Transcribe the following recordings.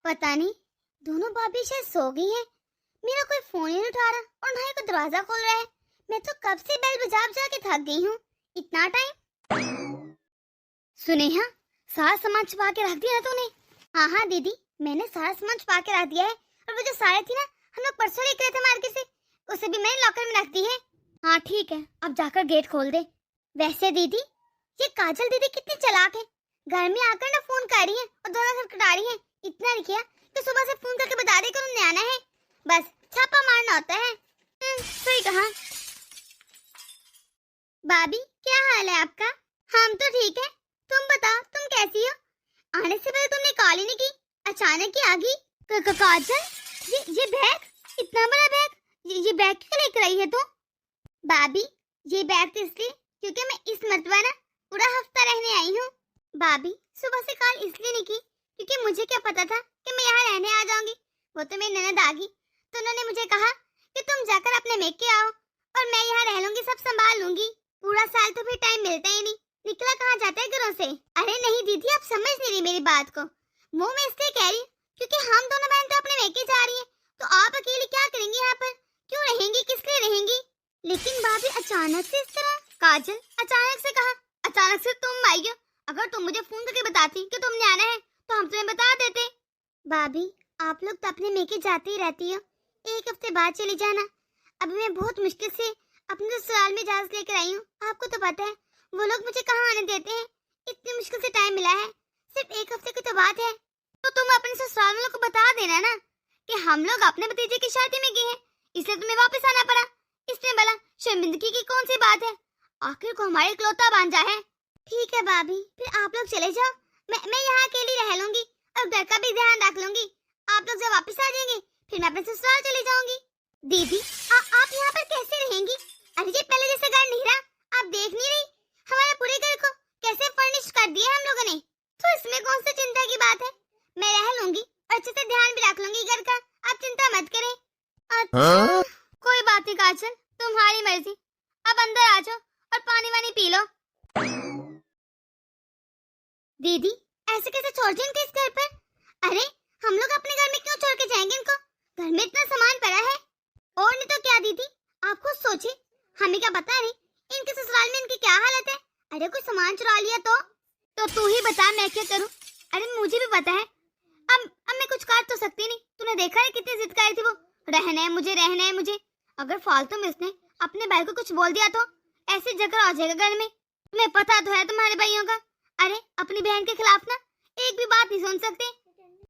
पता नहीं दोनों भाभी शायद सो गई हैं। मेरा कोई फोन ही नहीं उठा रहा और ना ही कोई दरवाजा खोल रहा है। मैं तो कब से बेल बजा बजा के थक गई हूँ। इतना टाइम। सुनेहा, सारा सामान छुपा के रख दिया ना तूने? हाँ हाँ दीदी, मैंने सारा सामान छुपा के रख दिया है। और वो जो साड़ी थी ना, हम लोग परसों लेकर आए थे मार्केट से, उसे भी मैंने लॉकर में रख दी है। हाँ ठीक है, अब जाकर गेट खोल दे। वैसे दीदी, ये काजल दीदी कितनी चालाक है। घर में आकर ना फोन कर रही है और दोनों खटखटा रही है। इतना नहीं किया कि सुबह से फोन करके बता दे कि उन्होंने आना है। बस छापा मारना होता है। सही कहा। भाभी क्या हाल है आपका? हम तो ठीक है, तुम बताओ तुम कैसी हो? आने से पहले तुमने कॉल ही नहीं की, अचानक ही आ गई। काजल, ये बैग, इतना बड़ा बैग, ये बैग क्यों लेकर आई है तू? भाभी ये बैग तो इसलिए क्योंकि मैं इस मरतबा ना पूरा हफ्ता रहने आई हूँ। भाभी सुबह से कॉल इसलिए नहीं की क्योंकि मुझे क्या पता था कि मैं यहाँ रहने आ जाऊंगी। वो तो मेरी ननद आ गई तो उन्होंने मुझे कहा कि तुम जाकर अपने मेके आओ और मैं यहाँ रह लूंगी, सब संभाल लूंगी। पूरा साल तो फिर टाइम मिलता ही नहीं, निकला कहाँ जाता है घरों से। अरे नहीं दीदी, आप समझ नहीं रही मेरी बात को। वो मैं इसलिए कह रही क्योंकि हम दोनों बहन तो अपने मेके जा रही है, तो आप अकेली क्या करेंगी यहाँ पर? क्यों रहेंगी, किस लिए रहेंगी? लेकिन भाभी अचानक से इस तरह। काजल अचानक से कहा? अचानक से तुम आई हो। अगर तुम मुझे फोन करके बताती कि तुमने आना है तो हम तुम्हें बता देते। भाभी आप लोग तो अपने मेके जाती ही रहती हो, एक हफ्ते बाद चली जाना। अभी मैं बहुत मुश्किल से अपने ससुराल में इजाजत लेकर आई हूँ। आपको तो पता है वो लोग मुझे कहाँ आने देते हैं। इतनी मुश्किल से टाइम मिला है, सिर्फ एक हफ्ते की तो बात है। तो तुम अपने ससुराल वालों को बता देना ना कि हम लोग अपने भतीजे की शादी में गए हैं, इसलिए तुम्हें वापस आना पड़ा। इसमें भला शर्मिंदगी की कौन सी बात है? आखिर को हमारे इकलौता भांजा है। ठीक है भाभी, फिर आप लोग चले जाओ। मैं यहाँ अकेली रह लूंगी और घर का भी ध्यान रख लूंगी। आप लोग जब वापस आ जाएंगे फिर मैं अपने ससुराल चली जाऊंगी। दीदी आप यहाँ पर कैसे रहेंगी? अरे ये पहले जैसे घर नहीं रहा, आप देख नहीं रही हमारे पूरे घर को कैसे फर्निश कर दिया हम लोगों ने। तो इसमें कौन सी चिंता की बात है? मैं रह लूंगी और अच्छे से ध्यान भी रख लूंगी घर का, आप चिंता मत करें। अच्छा कोई बात नहीं काजल, तुम्हारी मर्जी। अब अंदर आ जाओ और पानी वानी पी लो। दीदी ऐसे कैसे छोड़ जाएं इनको इस घर पर? अरे हम लोग अपने घर में क्यों छोड़ के जाएंगे इनको? घर में इतना सामान पड़ा है। और नहीं तो क्या दीदी, आप खुद सोचिए, हमें क्या पता नहीं इनके ससुराल में इनकी क्या हालत है। अरे कोई सामान चुरा लिया तो तू ही बता मैं क्या करूं? अरे मुझे भी पता है, अब मैं कुछ कर तो सकती नहीं। तूने देखा है कितनी जिद कर रही थी वो, रहना है मुझे, रहना है मुझे। अगर फालतू में उसने अपने भाई को कुछ बोल दिया तो ऐसे झगड़ा हो जाएगा घर में। तुम्हें पता तो है तुम्हारे भाइयों का। अरे अपनी बहन के खिलाफ ना एक भी बात नहीं सुन सकते।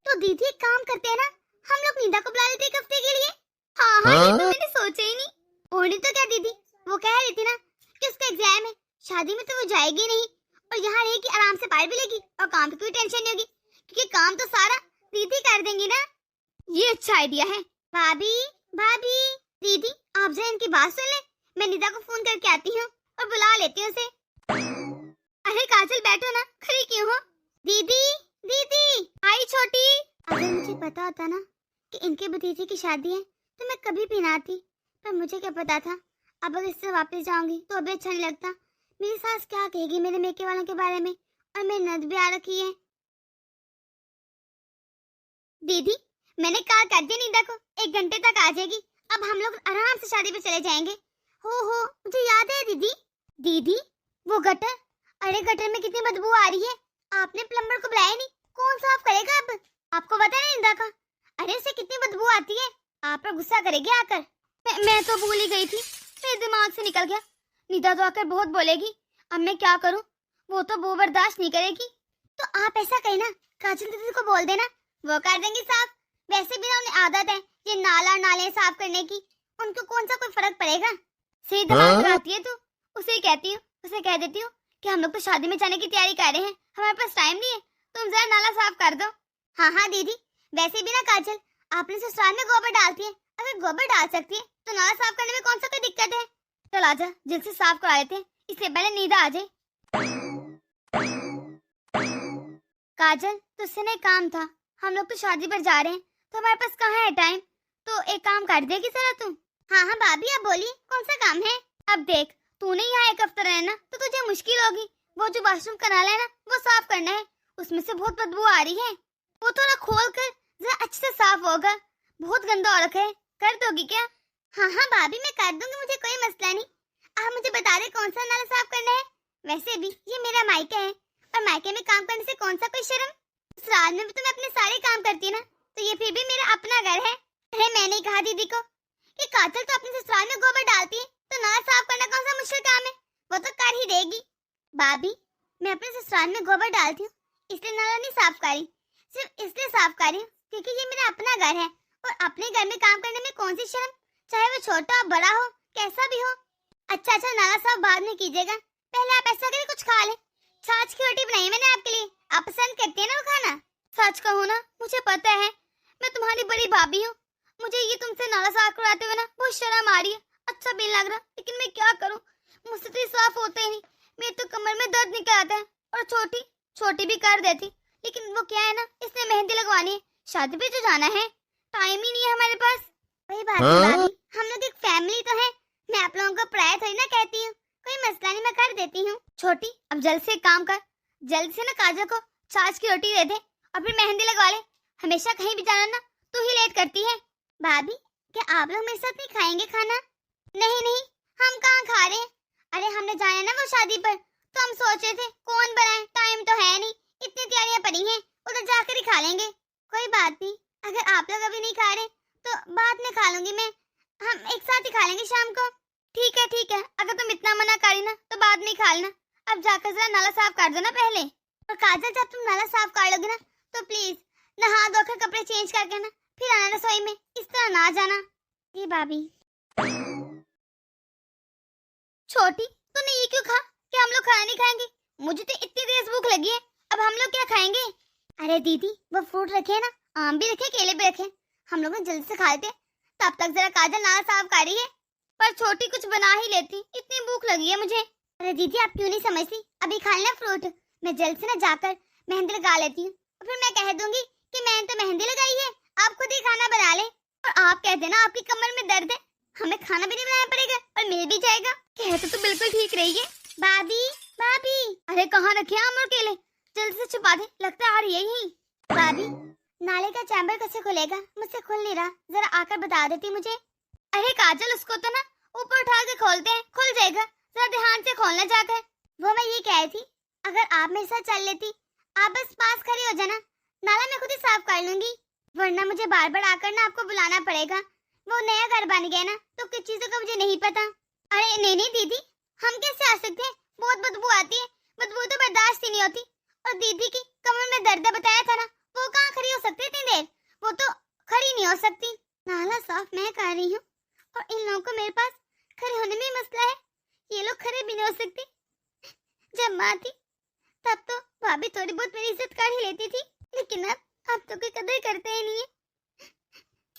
तो दीदी एक काम करते हैं ना, हम लोग निदा को बुला लेते एक हफ्ते के लिए। हाँ ये तो मैंने सोचा ही नहीं। और नहीं तो क्या दीदी, वो कह रही थी ना कि उसका एग्जाम है, शादी में तो वो जाएगी नहीं और यहाँ रहेगी, आराम से पढ़ भी लेगी और काम की कोई टेंशन नहीं होगी क्योंकि काम तो सारा दीदी कर देंगी ना। ये अच्छा आइडिया है। भाभी भाभी, दीदी आप जरा इनकी बात सुन ले। मैं निदा को फोन करके आती हूँ और बुला लेती हूँ उसे। अरे काजल बैठो ना, खड़ी क्यों हो? दीदी दीदी आई छोटी। अगर मुझे पता होता ना कि इनके भतीजे की शादी है तो मैं कभी भी ना आती, पर मुझे क्या पता था अब अगर इससे वापस जाऊंगी तो अभी अच्छा नहीं लगता। मेरी सास क्या कहेगी मेरे मेके वालों के बारे में, और मेरी ननद भी आ रखी है। दीदी मैंने कॉल कर दिया निदा को, 1 घंटे तक आ जाएगी। अब हम लोग आराम से शादी पे चले जाएंगे। हो मुझे याद है दीदी। दीदी वो गटर, अरे गटर में कितनी बदबू आ रही है। आपने प्लम्बर को बुलाया नहीं, कौन साफ करेगा अब? आपको पता है निदा का? अरे इससे कितनी बदबू आती है, आप पर गुस्सा करेगी आकर। मैं तो भूल ही गई थी, मेरे दिमाग से निकल गया। निदा तो आकर बहुत बोलेगी, अब मैं क्या करूं? वो तो वो बर्दाश्त नहीं करेगी। तो आप ऐसा कहीं ना काजल दीदी को बोल देना, वो कर देंगे साफ। वैसे भी ना उन्हें आदत है ये नाला नाले साफ करने की, उनको कौन सा कोई फर्क पड़ेगा। सही दिमाग लगाती है तू, उसे ही कहती हूँ, उसे कह देती हूँ कि हम लोग तो शादी में जाने की तैयारी कर रहे हैं, हमारे पास टाइम नहीं है, तुम जरा नाला साफ कर दो। हाँ दीदी, वैसे भी ना काजल आपने ससुराल में गोबर डालती है, अगर गोबर डाल सकती है तो नाला साफ करने में कौन सा कोई दिक्कत है। चल आजा जल्द से साफ करा लेते हैं, इससे पहले नींदा आ जाए। काजल तुझसे ना एक काम था, हम लोग तो शादी पर जा रहे हैं तो हमारे पास कहाँ है टाइम, तो एक काम कर देगी जरा तू। हाँ भाभी आप बोलिए, कौन सा काम है? अब देख तूने यहाँ 1 हफ्ता रहना तो तुझे मुश्किल होगी। वो जो वॉशरूम का नाला है ना वो साफ करना है, उसमें से बहुत बदबू आ रही है। वो थोड़ा खोल कर जरा अच्छे से साफ होगा। बहुत गंदा हो रखा है, कर दोगी क्या? हाँ हाँ भाभी मैं कर दूंगी, मुझे कोई मसला नहीं। आप मुझे बता दे कौन सा नाला साफ करना है। वैसे भी ये मेरा मायका है और मायके में काम करने से कौन सा कोई शर्म। ससुराल में भी तो मैं अपने सारे काम करती है ना, तो ये फिर भी मेरा अपना घर है। अरे मैंने कहा दीदी को कि काजल तो अपने ससुराल में गोबर डालती है, तो नाला साफ करना कौन सा मुश्किल काम है, वो तो कर ही देगी। भाभी मैं अपने ससुराल में गोबर डालती हूँ इसलिए नाला नहीं साफ कर रही, सिर्फ इसलिए साफ कर रही हूँ क्योंकि ये मेरा अपना घर है और अपने घर में काम करने में कौन सी शर्म, चाहे वो छोटा हो बड़ा हो कैसा भी हो। अच्छा अच्छा नाला साफ बाद में कीजिएगा, पहले आप ऐसा करिए कुछ खा ले। छाछ की रोटी बनाई मैंने आपके लिए, आप पसंद करते हैं ना वो खाना। सच कहूँ ना मुझे पता है मैं तुम्हारी बड़ी भाभी हूँ, मुझे ये तुमसे नाला साफ कराते हुए ना बहुत शर्म आ रही है, अच्छा भी लग रहा, लेकिन मैं क्या करूँ, मुझसे तो साफ होते ही नहीं, मेरे तो कमर में दर्द निकल आता है। और छोटी छोटी भी कर देती, लेकिन वो क्या है ना इसने मेहंदी लगवानी है, शादी पे तो जाना है, टाइम ही नहीं है हमारे पास। वही बात है भाभी, हम लोग एक फैमिली तो है, मैं आप लोगों को पराया थोड़ी ना कहती हूँ, कोई मसला नहीं मैं कर देती हूँ। छोटी अब जल्द से काम कर, जल्द से ना काजल को छाछ की रोटी दे दे और फिर मेहंदी लगवा ले, हमेशा कहीं भी जाना ना तू ही लेट करती है। भाभी क्या आप लोग मेरे साथ नहीं खाएंगे खाना? नहीं नहीं हम कहाँ खा रहे हैं, अरे हमने जाना ना वो शादी पर, तो हम सोच रहे थे कौन बनाए, टाइम तो है नहीं, इतनी तैयारियां पड़ी हैं, उधर जाकर ही खा लेंगे। कोई बात नहीं, अगर आप लोग अभी नहीं खा रहे तो बाद में खा लूंगी मैं, हम एक साथ ही खा लेंगे शाम को। ठीक है, अगर तुम इतना मना करी ना तो बाद में ही खा लेना, अब जाकर जरा नाला साफ कर दो ना पहले। और काजल जब तुम नाला साफ कर लोगे ना तो प्लीज नहा धोकर कपड़े चेंज करके ना फिर आना रसोई में, इस तरह ना जाना। जी भाभी। छोटी तूने ये क्यों कहा कि हम लोग खाना नहीं खाएंगे, मुझे तो इतनी तेज भूख लगी है, अब हम लोग क्या खाएंगे? अरे दीदी वो फ्रूट रखे ना, आम भी रखे केले भी रखे, हम लोग जल्दी से खा लेते, तब तक जरा काजल नाला साफ कर रही है, पर छोटी कुछ बना ही लेती, इतनी भूख लगी है मुझे। अरे दीदी आप क्यों नहीं समझती, अभी खा लेना फ्रूट, मैं जल्द से ना जाकर मेहंदी लगा लेती हूँ और फिर मैं कह दूंगी कि मैंने तो मेहंदी लगाई है, आप खुद ही खाना बना ले। और आप कहते ना आपकी कमर में दर्द है, हमें खाना भी नहीं बनाना पड़ेगा और मिल भी जाएगा, कहते तो बिल्कुल ठीक रही है। भाभी भाभी अरे कहाँ रखे आम और केले, जल्दी से छुपा दे, लगता आ रही है यही। भाभी नाले का चैम्बर कैसे खुलेगा, मुझसे खुल नहीं रहा, जरा आकर बता देती मुझे। अरे काजल उसको तो ना ऊपर उठा के खोलते हैं, खुल जाएगा, जरा ध्यान से खोलना जाकर। वो मैं ये कह रही थी अगर आप मेरे साथ चल लेती, आप बस पास खड़ी हो जाना, नाला मैं खुद ही साफ कर लूंगी, वरना मुझे बार बार आकर ना आपको बुलाना पड़ेगा, वो नया घर बन गया ना तो कुछ चीजों का मुझे नहीं पता। अरे नहीं दीदी हम कैसे आ सकते हैं, बहुत बदबू आती है, बदबू तो बर्दाश्त ही नहीं होती, और दीदी की कमर में दर्द बताया था ना, वो कहाँ खड़ी हो सकती इतनी देर, वो तो खड़ी नहीं हो सकती। नाला साफ मैं कर रही हूँ और इन लोगों को मेरे पास खड़े होने में मसला है, ये लोग खड़े भी नहीं हो सकते। जब माँ थी तब तो भाभी थोड़ी बहुत मेरी इज्जत कर ही लेती थी, लेकिन अब तो कोई कदर करते ही नहीं है।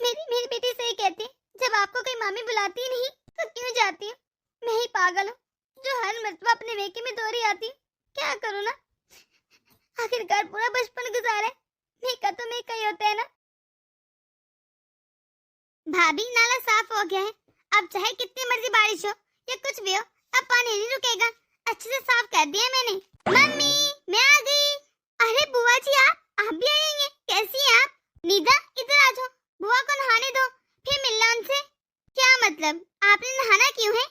मेरी बेटी सही कहती है, जब आपको कोई मामी बुलाती ही नहीं तो क्यों जाती हूँ, मैं ही पागल हूँ जो हर मर्तबा अपने मेके में दौड़ी आती हूँ, क्या करूँ ना, आखिरकार पूरा बचपन गुजारा है, मेका तो मेका ही होता है ना। भाभी नाला साफ हो गया है, अब चाहे कितनी मर्जी बारिश हो या कुछ भी हो, अब पानी नहीं रुकेगा, अच्छे से साफ कर दिया मैंने। मम्मी मैं आ गई। अरे बुआ जी आप भी आई हैं, कैसी हैं आप? निदा इधर आ जाओ, बुआ को नहाने दो फिर मिलना उनसे। क्या मतलब आपने नहाना क्यों है?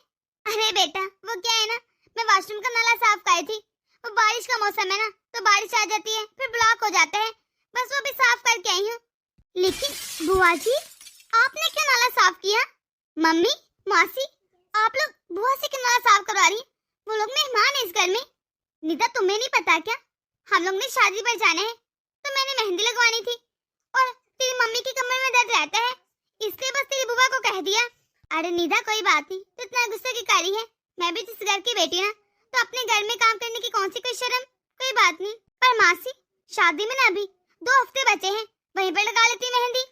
अरे बेटा वो क्या है ना, मैं वॉशरूम का नाला साफ कर थी, वो बारिश का मौसम है ना तो बारिश आ जाती है फिर ब्लॉक हो जाता है, बस वो भी साफ करके आई हूँ। लेकिन बुआ जी आपने क्या नाला साफ किया? मम्मी मौसी आप लोग बुआ से क्यों नाला साफ करवा रही, वो लोग मेहमान है इस घर में। निदा तुम्हें नहीं पता क्या, हम लोग ने शादी पर जाना है तो मैंने मेहंदी लगवानी थी और तेरी मम्मी की कमर में दर्द रहता है, इसलिए बस तेरी बुआ को कह दिया। अरे निदा कोई बात नहीं, तो इतना गुस्से की कारी है, मैं भी जिस घर की बेटी ना तो अपने घर में काम करने की कौन सी कोई शर्म, कोई बात नहीं। पर मासी शादी में ना अभी 2 हफ्ते बचे हैं, वहीं पर लगा लेती मेहंदी।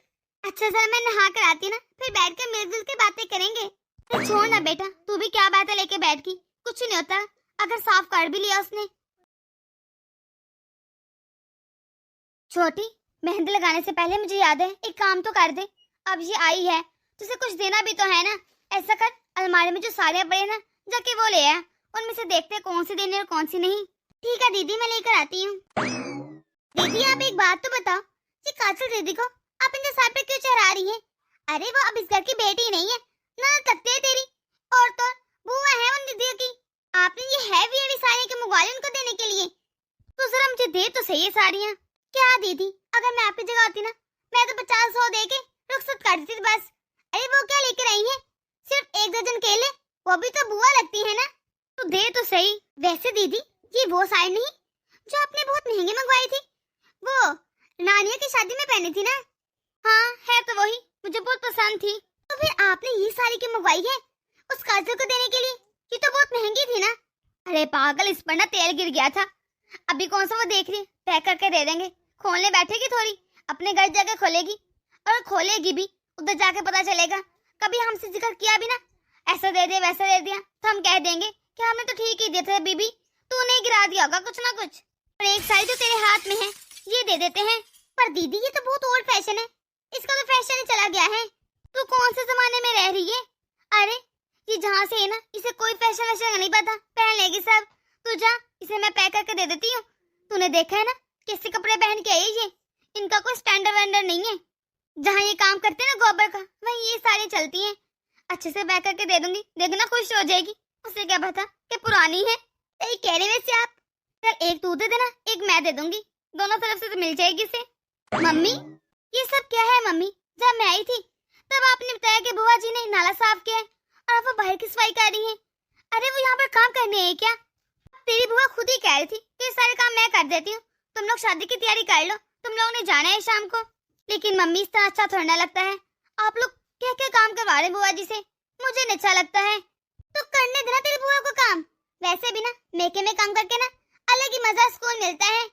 अच्छा सर मैं नहा कर आती ना, फिर बैठ कर मिलजुल के बातें करेंगे। तो छोड़ ना बेटा, तू भी क्या बातें लेके बैठ की, कुछ नहीं होता अगर साफ कर भी लिया उसने। छोटी मेहंदी लगाने से पहले मुझे याद है एक काम तो कर दे, अब ये आई है तुझे कुछ देना भी तो है ना, ऐसा कर अलमारी में जो साड़ियाँ पड़ी ना जाके वो ले आ, उनमें से देखते कौन सी देनी और कौन सी नहीं। ठीक है दीदी मैं लेकर आती हूँ। दीदी आप एक बात तो बताओ, ये काजल दीदी को आप इनके सर पे क्यों चढ़ा रही हैं? अरे वो अब इस घर की बेटी नहीं है, ना लगती है तेरी। और तो बुआ है उन दीदी की। आपने ये हैवी हैवी साड़ियाँ क्यों मंगवा ली उनको देने के लिए? तो जरा मुझे दे तो सही है साड़ियाँ। क्या दीदी, अगर मैं आपकी जगह होती ना, मैं तो 50-100 दे के रुखसत कर देती बस। अरे वो क्या लेकर आई है? सिर्फ 1 दर्जन केले, वो भी तो बुआ लगती है ना। तो दे तो सही। वैसे दीदी, ये वो साड़ी नहीं जो आपने बहुत महंगी मंगवाई थी, वो नानिया की शादी में पहनी थी ना? हाँ है तो वही, मुझे बहुत पसंद थी। तो फिर आपने ये साड़ी क्यों मंगवाई है उस काजल को देने के लिए? ये तो बहुत महंगी थी ना। अरे पागल, इस पर ना तेल गिर गया था। अभी कौन सा वो देख रही, पैक करके दे देंगे। खोलने बैठेगी थोड़ी, अपने घर जाके खोलेगी, और खोलेगी भी उधर जाके पता चलेगा। कभी हमसे जिक्र किया भी ना, ऐसा दे दे वैसा दे दिया, तो हम कह देंगे कि हमने तो ठीक ही दिया था बीबी, तूने गिरा दिया होगा कुछ ना कुछ। और एक साड़ी जो तेरे हाथ में है ये दे देते हैं। पर दीदी ये तो बहुत ओल्ड फैशन है, इसका तो फैशन ही चला गया है। तू कौन से जमाने में रह रही है? अरे ये जहाँ से है ना, इसे कोई फैशन वैशन नहीं पता, पहन लेगी सब। तू जा, इसे मैं पैक करके दे देती हूँ। तूने देखा है ना कैसे कपड़े पहन के आई ये, इनका कोई स्टैंडर्ड वैंडर्ड नहीं है। जहाँ ये काम करते हैं ना गोबर का, वहीं ये साड़ी चलती हैं। अच्छे से पैक करके दे दूंगी, देखना खुश हो जाएगी। उसे क्या पता कि पुरानी है। यही कह रहे वैसे आप। चल एक तू दे देना, एक मैं दे दूंगी, दोनों तरफ से तो मिल जाएगी इसे। मम्मी ये सब क्या है? मम्मी जब मैं आई थी तब आपने बताया कि बुआ जी ने नाला साफ किया है और वो बाहर की सफाई कर रही है। अरे वो यहाँ पर काम करने है क्या? तेरी बुआ खुद ही कह रही थी कि सारे काम मैं कर देती हूँ, तुम लोग शादी की तैयारी कर लो, तुम लोगों ने जाना है शाम को। लेकिन मम्मी इस तरह अच्छा थोड़ा ना लगता है, आप लोग क्या क्या काम करवा रहे बुआ जी से, मुझे नहीं अच्छा लगता है। तो करने देना तेरी बुआ को काम। वैसे भी ना मेके में काम करके ना अलग ही मजा सुकून मिलता है,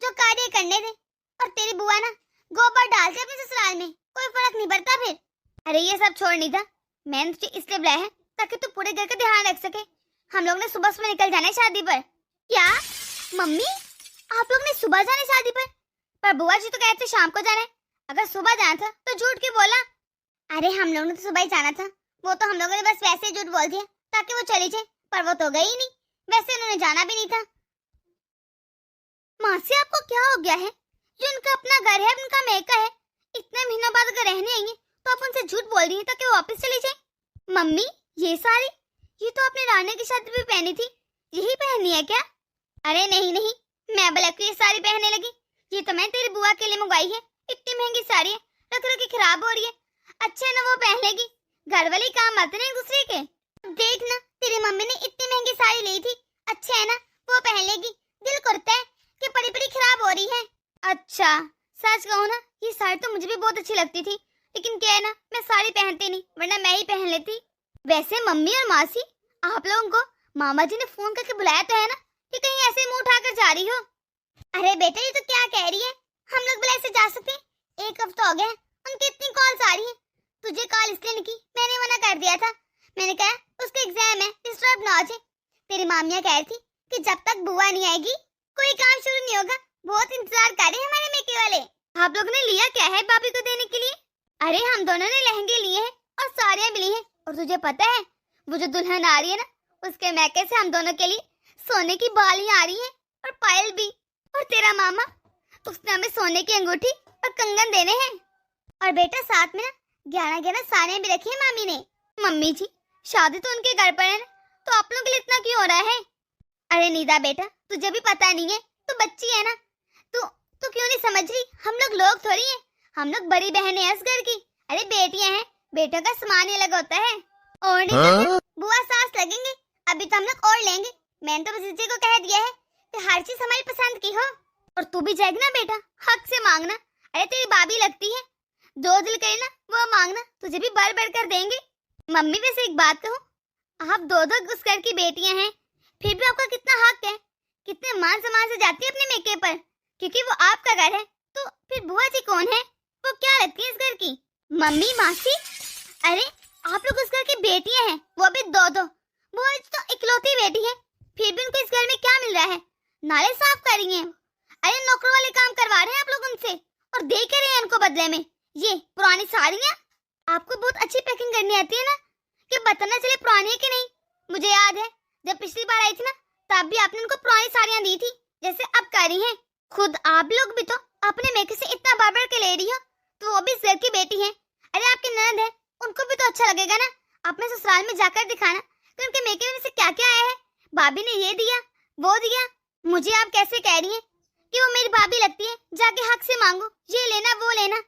जो कार्य करने दे। और तेरी बुआ ना गोबर डालते अपने ससुराल में, कोई फर्क नहीं पड़ता फिर। अरे ये सब छोड़ नहीं था, मैंने तुझे इसलिए बुलाया है ताकि तू पूरे घर का ध्यान रख सके। हम लोग ने सुबह सुबह निकल जाना है शादी पर। क्या मम्मी, आप लोग ने सुबह जाना है शादी पर बुआ जी तो कहते थे शाम को जाना है। अगर सुबह जाना था तो झूठ क्यों बोला? अरे हम लोग ने तो सुबह ही जाना था, वो तो हम लोगों ने बस वैसे ही झूठ बोल दिया ताकि वो चली जाए, पर वो तो गई नहीं। वैसे उन्होंने जाना भी नहीं था। मासी आपको क्या हो गया है? जो उनका अपना घर है, उनका मेका है, इतने महीनों बाद अगर रहने आएंगे तो आप उनसे झूठ बोल रही हैं ताकि वो वापस चली जाए। मम्मी ये साड़ी, ये तो आपने रानी की शादी में पहनी थी, यही पहनी है क्या? अरे नहीं नहीं, मैं बल्कि ये साड़ी पहनने लगी। ये तो मैं तेरी बुआ के लिए मंगवाई है, इतनी महंगी साड़ी है, रख रख के खराब हो रही है। अच्छे ना वो पहन लेगी, घर वाले काम आते ना एक दूसरे के। देख ना तेरी मम्मी ने इतनी महंगी साड़ी ली थी, अच्छे है ना वो पहन लेगी। दिल करता है कि पड़ी पड़ी खराब हो रही है। अच्छा सच कहूँ ना, ये साड़ी तो मुझे भी बहुत अच्छी लगती थी, लेकिन क्या है ना मैं साड़ी पहनती नहीं, वरना मैं ही पहन लेती। वैसे मम्मी और मासी, आप लोगों को मामा जी ने फोन करके बुलाया तो है ना कि कहीं ऐसे मुंह उठाकर जा रही हो? अरे बेटा ये तो क्या कह रही है, हम लोग बुलाए से जा सकते? 1 हफ्ता हो गया उनकी इतनी कॉल्स आ रही है। तुझे कॉल इसलिए नहीं की, मैंने मना कर दिया था। मैंने कहा उसके एग्जाम है, डिस्टर्ब ना हो जाए। तेरी मामियाँ कह रही थी कि जब तक बुआ नहीं आएगी कोई काम शुरू नहीं होगा। बहुत इंतजार कर रहे हैं हमारे मेके वाले। आप लोग ने लिया क्या है भाभी को देने के लिए? अरे हम दोनों ने लहंगे लिए हैं और साड़ियाँ भी ली हैं। और तुझे पता है वो जो दुल्हन आ रही है ना, उसके मैके से हम दोनों के लिए सोने की बालियां आ रही हैं और पायल भी। और तेरा मामा, उसने हमें सोने की अंगूठी और कंगन देने हैं। और बेटा साथ में ना 11 साड़ियाँ भी रखी है मामी ने। मम्मी जी शादी तो उनके घर पर है ना, तो आप लोगों के लिए इतना क्यों हो रहा है? अरे नीदा बेटा तुझे भी पता नहीं है, तू बच्ची है ना, तू क्यों नहीं समझ रही? हम लोग थोड़ी हैं, हम लोग बड़ी बहन है इस घर की। अरे बेटियां हैं, बेटों का सामान ही अलग होता है। और नहीं बुआ सास लगेंगे, अभी तो हम लोग और लेंगे। मैंने तो भतीजे को कह दिया है कि हर चीज हमारी पसंद की हो। और तू भी जाएगी ना बेटा, हक से मांगना। अरे तेरी भाभी लगती है, जो दिल करे ना वो मांगना, तुझे भी बढ़ बढ़ कर देंगे। मम्मी वैसे एक बात कहूँ, आप दो उस घर की बेटियां हैं, फिर भी आपका कितना हक है, कितने मान सम्मान से जाती है अपने मेके पर, क्योंकि वो आपका घर है। तो फिर बुआ जी कौन है, वो क्या लगती है इस घर की? मम्मी मासी, अरे आप लोग उस घर की बेटियां हैं, वो भी दो। वो तो इकलौती बेटी है, फिर भी उनको इस घर में क्या मिल रहा है? नाले साफ कर रही हैं। अरे नौकर वाले काम करवा रहे हैं आप लोग उनसे, और दे के रहे हैं उनको बदले में ये पुरानी साड़ियाँ। आपको बहुत अच्छी पैकिंग करनी आती है ना, कि पता न चले पुरानी है कि नहीं। मुझे याद है जब पिछली बार आई थी ना, तब भी आपने उनको पुरानी साड़ियाँ दी थी जैसे अब कर रही हैं। खुद आप लोग भी तो अपने मेके से इतना बढ़ बढ़ के ले रही हो, तो वो भी सर की बेटी है। अरे आपकी ननद है, उनको भी तो अच्छा लगेगा ना अपने ससुराल में जाकर दिखाना कि उनके मेके में से क्या क्या आया है। भाभी ने ये दिया वो दिया, मुझे आप कैसे कह रही हैं कि वो मेरी भाभी लगती है? जाके हक से मांगो, ये लेना वो लेना।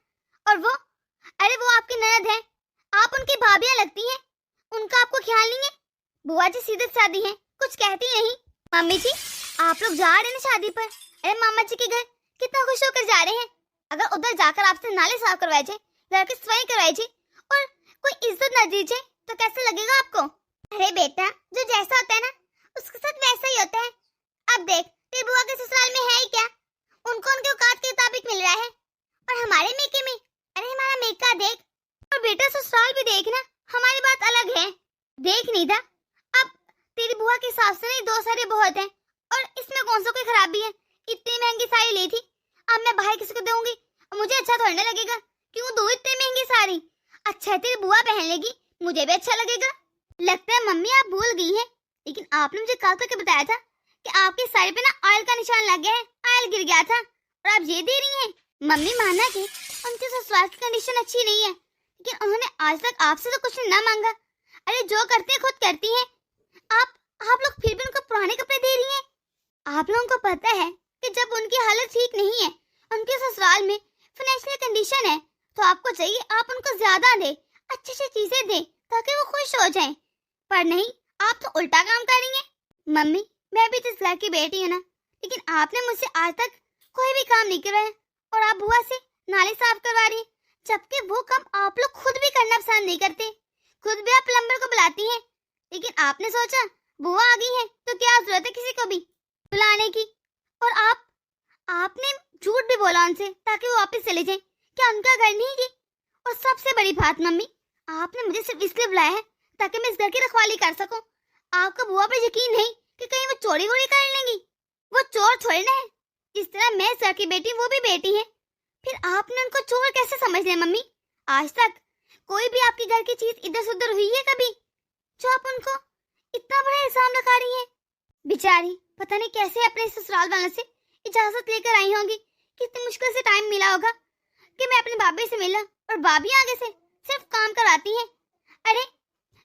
और वो, अरे वो आपकी ननद है, आप उनकी भाभियां लगती हैं, उनका आपको ख्याल नहीं है? बुआ जी सीधे सादी हैं, कुछ कहती नहीं। मम्मी जी आप लोग जा रहे हैं शादी पर, अरे मामा जी के घर कितना खुश होकर जा रहे हैं। अगर उधर जाकर आपसे नाले साफ करवाए जाए, घर की सफाई करवाई जाए और कोई इज्जत न दी जाए तो कैसे लगेगा आपको? अरे बेटा जो जैसा होता है ना उसके साथ वैसा ही होता है। अब देख तेरी बुआ के ससुराल में है ही क्या, उनको उनके औकात के मुताबिक मिल रहा है, और हमारे मेके में, अरे हमारा मेका देख, और बेटा ससुराल भी देखना, हमारी बात अलग है। देख नहीं था, अब तेरी बुआ के हिसाब से नहीं, दो सारे बहुत हैं, और इसमें कौन सा कोई खराबी है? इतनी महंगी साड़ी ली थी, अब मैं भाई किसी को दूंगी मुझे अच्छा थोड़ा ना लगेगा, क्यों दो इतनी महंगी साड़ी? अच्छा है तेरी बुआ पहन लेगी, मुझे भी अच्छा लगेगा। लगता है मम्मी आप भूल गई हैं, लेकिन आपने मुझे कल तक बताया था कि आपकी साड़ी पे ना ऑयल का निशान लग गया है, ऑयल गिर गया था, और आप ये दे रही हैं। मम्मी माना कि उनके ससुराल की कंडीशन अच्छी नहीं है, लेकिन उन्होंने आज तक आपसे तो कुछ ना मांगा। अरे जो करते हैं खुद करती हैं। आप लोग फिर भी उनको पुराने कपड़े दे रही हैं। आप लोगों को पता है कि जब उनकी हालत ठीक नहीं है, उनके ससुराल में फाइनेंशियल कंडीशन है, तो आपको चाहिए आप उनको ज्यादा दे, अच्छी अच्छी चीजें दे, ताकि वो खुश हो जाएं। पर नहीं, आप तो उल्टा काम कर रही हैं। मम्मी मैं भी तो इस घर की बेटी हूँ ना, लेकिन आपने मुझसे आज तक कोई भी काम नहीं करवाया, और आप बुआ से नाले साफ करवा रही हैं, जबकि वो काम आप लोग खुद भी करना पसंद नहीं करते। खुद भी आप प्लम्बर को बुलाती हैं, लेकिन आपने सोचा बुआ आ गई है तो क्या जरूरत है किसी को भी बुलाने की। और आपने झूठ भी बोला उनसे ताकि वो वापस चले जाएं। क्या उनका घर नहीं है? और सबसे बड़ी बात मम्मी, आपने मुझे सिर्फ इसलिए बुलाया है ताकि मैं इस घर की रखवाली कर सकूं। आपको बुआ पर यकीन नहीं कि कहीं वो चोरी वोरी कर लेंगी? वो चोर थोड़ी ना है, जिस तरह मैं सर की बेटी वो भी बेटी है। फिर आपने उनको चोर कैसे समझ लिया मम्मी? आज तक कोई भी आपके घर की चीज इधर से उधर हुई है कभी, जो आप उनको इतना बड़ा इल्जाम लगा रही हैं? बेचारी पता नहीं कैसे अपने ससुराल वालों से इजाजत लेकर आई होंगी, कितनी मुश्किल से टाइम मिला होगा कि मैं अपनी भाभी से मिला, और भाभी आगे से सिर्फ काम कराती हैं। अरे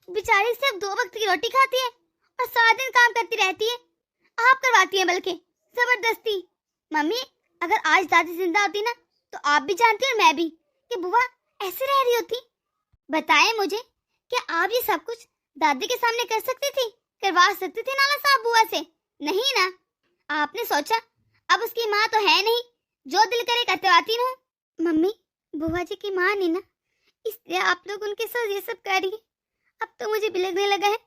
बेचारी सिर्फ 2 वक्त की रोटी खाती है और सारा दिन काम करती रहती है, आप करवाती हैं बल्कि जबरदस्ती। मम्मी अगर आज दादी जिंदा होती ना, तो आप भी जानती और मैं भी कि बुआ ऐसे रह रही होती। बताएं मुझे, क्या आप ये सब कुछ दादी के सामने कर सकती थी, करवा सकती थी नाला साहब बुआ से? नहीं ना। आपने सोचा अब उसकी माँ तो है नहीं, जो दिल करे करवाती रहूं। मम्मी बुआ जी की माँ नहीं ना, इसलिए आप लोग उनके साथ ये सब कर रही है। अब तो मुझे भी लगने लगा है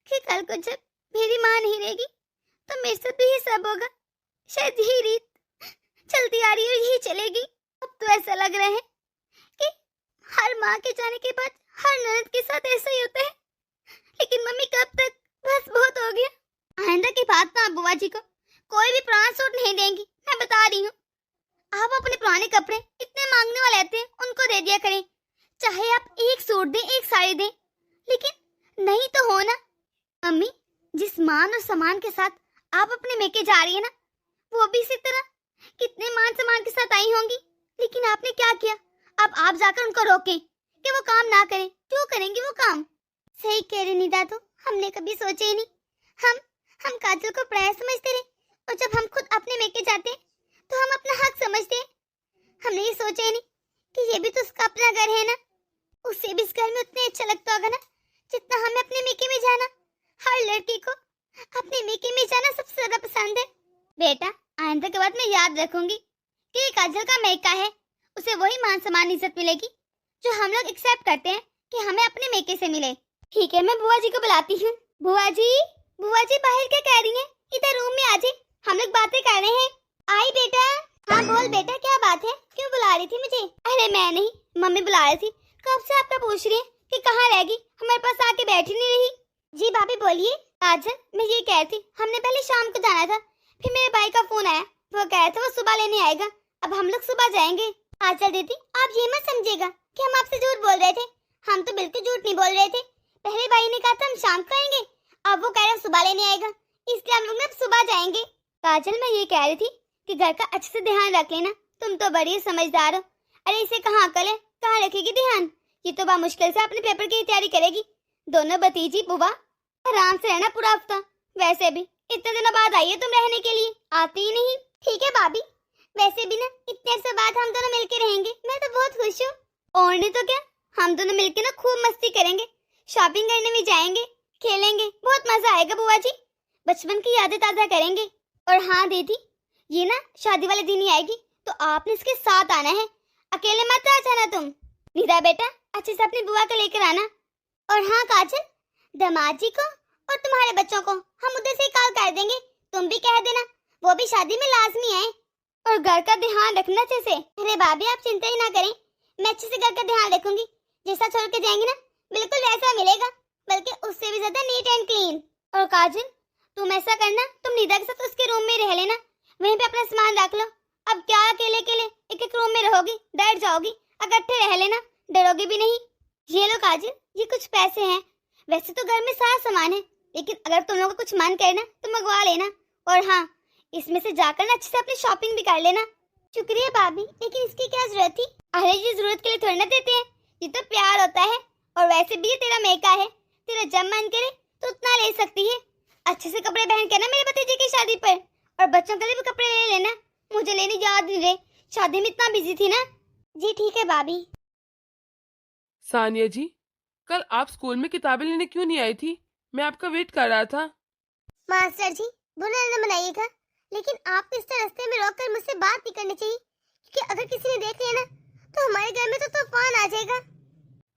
कि कल को जब मेरी माँ नहीं रहेगी तो मेरे साथ भी ये सब होगा। शायद यही रीत चलती आ रही है, यही चलेगी। अब तो ऐसा लग रहा है कि हर माँ के जाने के बाद हर ननद के साथ ऐसा ही होता है। लेकिन मम्मी कब तक? बस बहुत हो गया। आइंदा की बात ना बुआ जी को कोई भी पुराना सूट नहीं देंगी, मैं बता रही हूँ। आप अपने पुराने कपड़े इतने मांगने वाले आते हैं, उनको दे दिया करें। चाहे आप एक सूट दें, एक साड़ी दें, लेकिन नहीं तो हो ना। मम्मी जिस मान और सम्मान के साथ आप अपने मेके जा रही है ना, वो भी इसी तरह कितने मान सम्मान के साथ आई होंगी। लेकिन आपने क्या किया? अब आप जाकर उनको रोकें कि वो काम ना करें। क्यों करेंगी वो काम? सही कह रही निदा, तो हमने कभी सोचा ही नहीं। हम काजल को पराया समझते रहे, और जब हम खुद अपने मेके जाते हैं तो हम अपना हक समझते हैं। हमने ये सोचा ही नहीं कि ये भी तो उसका अपना घर है ना, उसे भी इस घर में उतने अच्छा लगता होगा ना जितना हमें अपने मेके में जाना। हर लड़की को अपने मेके में जाना सबसे ज्यादा पसंद है। बेटा आइंदा के बाद मैं याद रखूंगी कि ये काजल का मेका है, उसे वही मान सम्मान इज्जत मिलेगी जो हम लोग एक्सेप्ट करते हैं कि हमें अपने मेके से मिले। ठीक है, मैं बुआ जी को बुलाती हूँ। बुआ जी बाहर क्या कह रही हैं? इधर रूम में आ जाए, हम लोग बातें कर रहे हैं। आई बेटा। हाँ बोल बेटा, क्या बात है? क्यों बुला रही थी मुझे? अरे मैं नहीं, मम्मी बुला रही थी। कब से आपका पूछ रही है कि कहाँ रहेगी, हमारे पास आके बैठी नहीं रही। जी भाभी बोलिए। काजल मैं ये कह रही थी, हमने पहले शाम को जाना था, फिर मेरे भाई का फोन आया, वो कह रहा था वो सुबह लेने आएगा। अब हम लोग सुबह जाएंगे। काजल दीदी आप ये मत समझिएगा कि हम आपसे झूठ बोल रहे थे, हम तो बिल्कुल झूठ नहीं बोल रहे थे। पहले भाई ने कहा था हम शाम को आएंगे, अब वो कह रहा सुबह लेने आएगा, इसलिए हम लोग ना सुबह जाएंगे। काजल मैं ये कह रही थी कि घर का अच्छे से ध्यान रख लेना, तुम तो बड़ी समझदार हो। अरे इसे कहाँ अकल है, कहाँ रखेगी ध्यान। ये तो बा मुश्किल से अपने पेपर की तैयारी करेगी। दोनों भतीजी बुआ आराम से रहना पूरा हफ्ता। वैसे भी इतने दिनों बाद आई है तुम रहने के लिए, आती ही नहीं। ठीक है भाभी, वैसे भी ना इतने अरसे बाद हम दोनों मिलके रहेंगे, मैं तो बहुत खुश हूँ। और नहीं तो क्या, हम दोनों मिलके ना खूब मस्ती करेंगे, शॉपिंग करने भी जाएंगे, खेलेंगे, बहुत मजा आएगा बुआ जी। बचपन की यादें ताजा करेंगे। और हाँ दीदी, ये ना शादी वाले दिन ही आएगी, तो आपने इसके साथ आना है, अकेले मत आ जाना तुम। नीरा बेटा अच्छे से अपनी बुआ को लेकर आना। और हाँ काजल, दामाद जी को और तुम्हारे बच्चों को हम उधर से कॉल कर देंगे, तुम भी कह देना, वो भी शादी में लाजमी आए। और घर का ध्यान रखना अच्छे से। अरे भाभी आप चिंता ही ना करें, मैं अच्छे से घर का ध्यान रखूंगी। जैसा छोड़ के जाएंगे ना बिल्कुल वैसा मिलेगा, बल्कि उससे भी ज्यादा नीट एंड क्लीन। और काजल तुम ऐसा करना, तुम निदा के साथ उसके रूम में रह लेना, वहीं पे अपना सामान रख लो। अब क्या अकेले अकेले एक एक रूम में रहोगी, डर जाओगी, इकट्ठे रह लेना, डरोगी भी नहीं। ये लो काजल, ये कुछ पैसे हैं, वैसे तो घर में सारा सामान है, लेकिन अगर तुम लोगों को कुछ मन करना तो मंगवा लेना। और हाँ, इसमें से जाकर ना अच्छे से अपनी शॉपिंग भी कर लेना। शुक्रिया भाभी, लेकिन इसकी क्या जरूरत थी। अरे ये जरूरत के लिए थोड़ी ना देते हैं, ये तो प्यार होता है। और वैसे भी ये तेरा मेका है, तेरा जब मन करे तो उतना ले सकती है। अच्छे से कपड़े पहन के ना मेरे भतीजे की शादी पर, और बच्चों के लिए भी कपड़े ले लेना, मुझे लेने याद नहीं रहे, शादी में इतना बिजी थी ना। जी ठीक है भाभी। सानिया जी, कल आप स्कूल में किताबें लेने क्यों नहीं आई थी? मैं आपका वेट कर रहा था। मास्टर जी बुरा न मनाइएगा, लेकिन आप इस तरह रास्ते में रोककर मुझसे बात नहीं करनी चाहिए, क्योंकि अगर किसी ने देख लिया ना तो हमारे घर में तो तूफान आ जाएगा।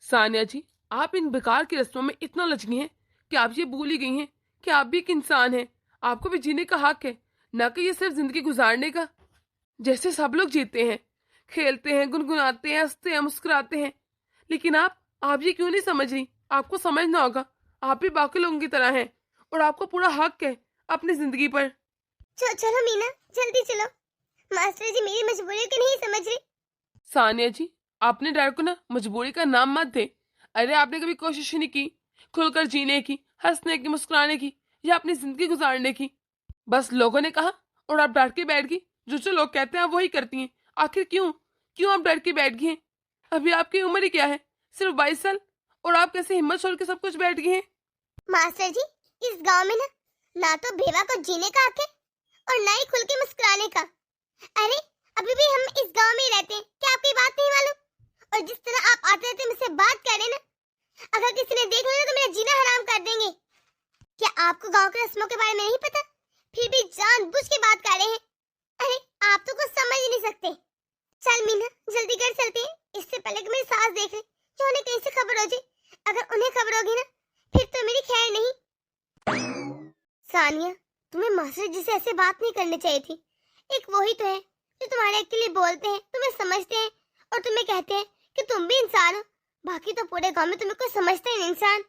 सानिया जी, आप इन बेकार की रस्मों में इतना लचनी हैं कि आप ये भूल ही गई हैं कि आप भी एक इंसान हैं, आपको भी जीने का हक है, न कि ये सिर्फ जिंदगी गुजारने का। जैसे सब लोग जीते हैं, खेलते हैं, गुनगुनाते हैं, हंसते हैं, मुस्कुराते हैं, लेकिन आप ये क्यों नहीं समझ रही? आपको समझना होगा, आप भी बाकी लोगों की तरह हैं और आपको पूरा हक है अपनी जिंदगी पर। चलो मीना जल्दी चलो, मास्टर जी मेरी मजबूरी को नहीं समझ रही। सानिया जी, आपने डर को ना मजबूरी का नाम मत दे। अरे आपने कभी कोशिश ही नहीं की खुलकर जीने की, हंसने की, मुस्कुराने की, या अपनी जिंदगी गुजारने की। बस लोगों ने कहा और आप डर के बैठ गई। जो लोग कहते हैं आप वही करती हैं। आखिर क्यों क्यों आप डर के बैठ गई हैं? अभी आपकी उम्र ही क्या है, सिर्फ 22 साल, और आप कैसे हिम्मत छोड़ के सब कुछ बैठ गई हैं? मास्टर जी इस गांव में ना तो भेवा को जीने का हक है और ना ही खुल के मुस्कुराने का। अरे अभी भी हम इस गांव में ही रहते हैं, क्या आपकी बात नहीं मालूम? और जिस तरह आप आते रहते मुझसे बात कर रहे ना, अगर किसी ने देख लिया तो मेरा जीना हराम कर देंगे। क्या आपको गांव के रस्मों के बारे में नहीं पता, फिर भी जानबूझ के बात कर रहे हैं? अरे आप तो कुछ समझ ही नहीं सकते। चल मीना जल्दी घर चलते हैं, इससे पहले कि मेरी सास देख ले, कि उन्हें कहीं से खबर हो जाए। अगर उन्हें खबर होगी ना फिर तो मेरी खैर नहीं। सानिया तुम्हें मास्टर जी से ऐसे बात नहीं करनी चाहिए थी। एक वही तो है जो तुम्हारे के लिए बोलते हैं, तुम्हें समझते हैं और तुम्हें कहते हैं कि तुम भी इंसान हो, बाकी तो पूरे गांव में तुम्हें कोई समझता ही नहीं इंसान।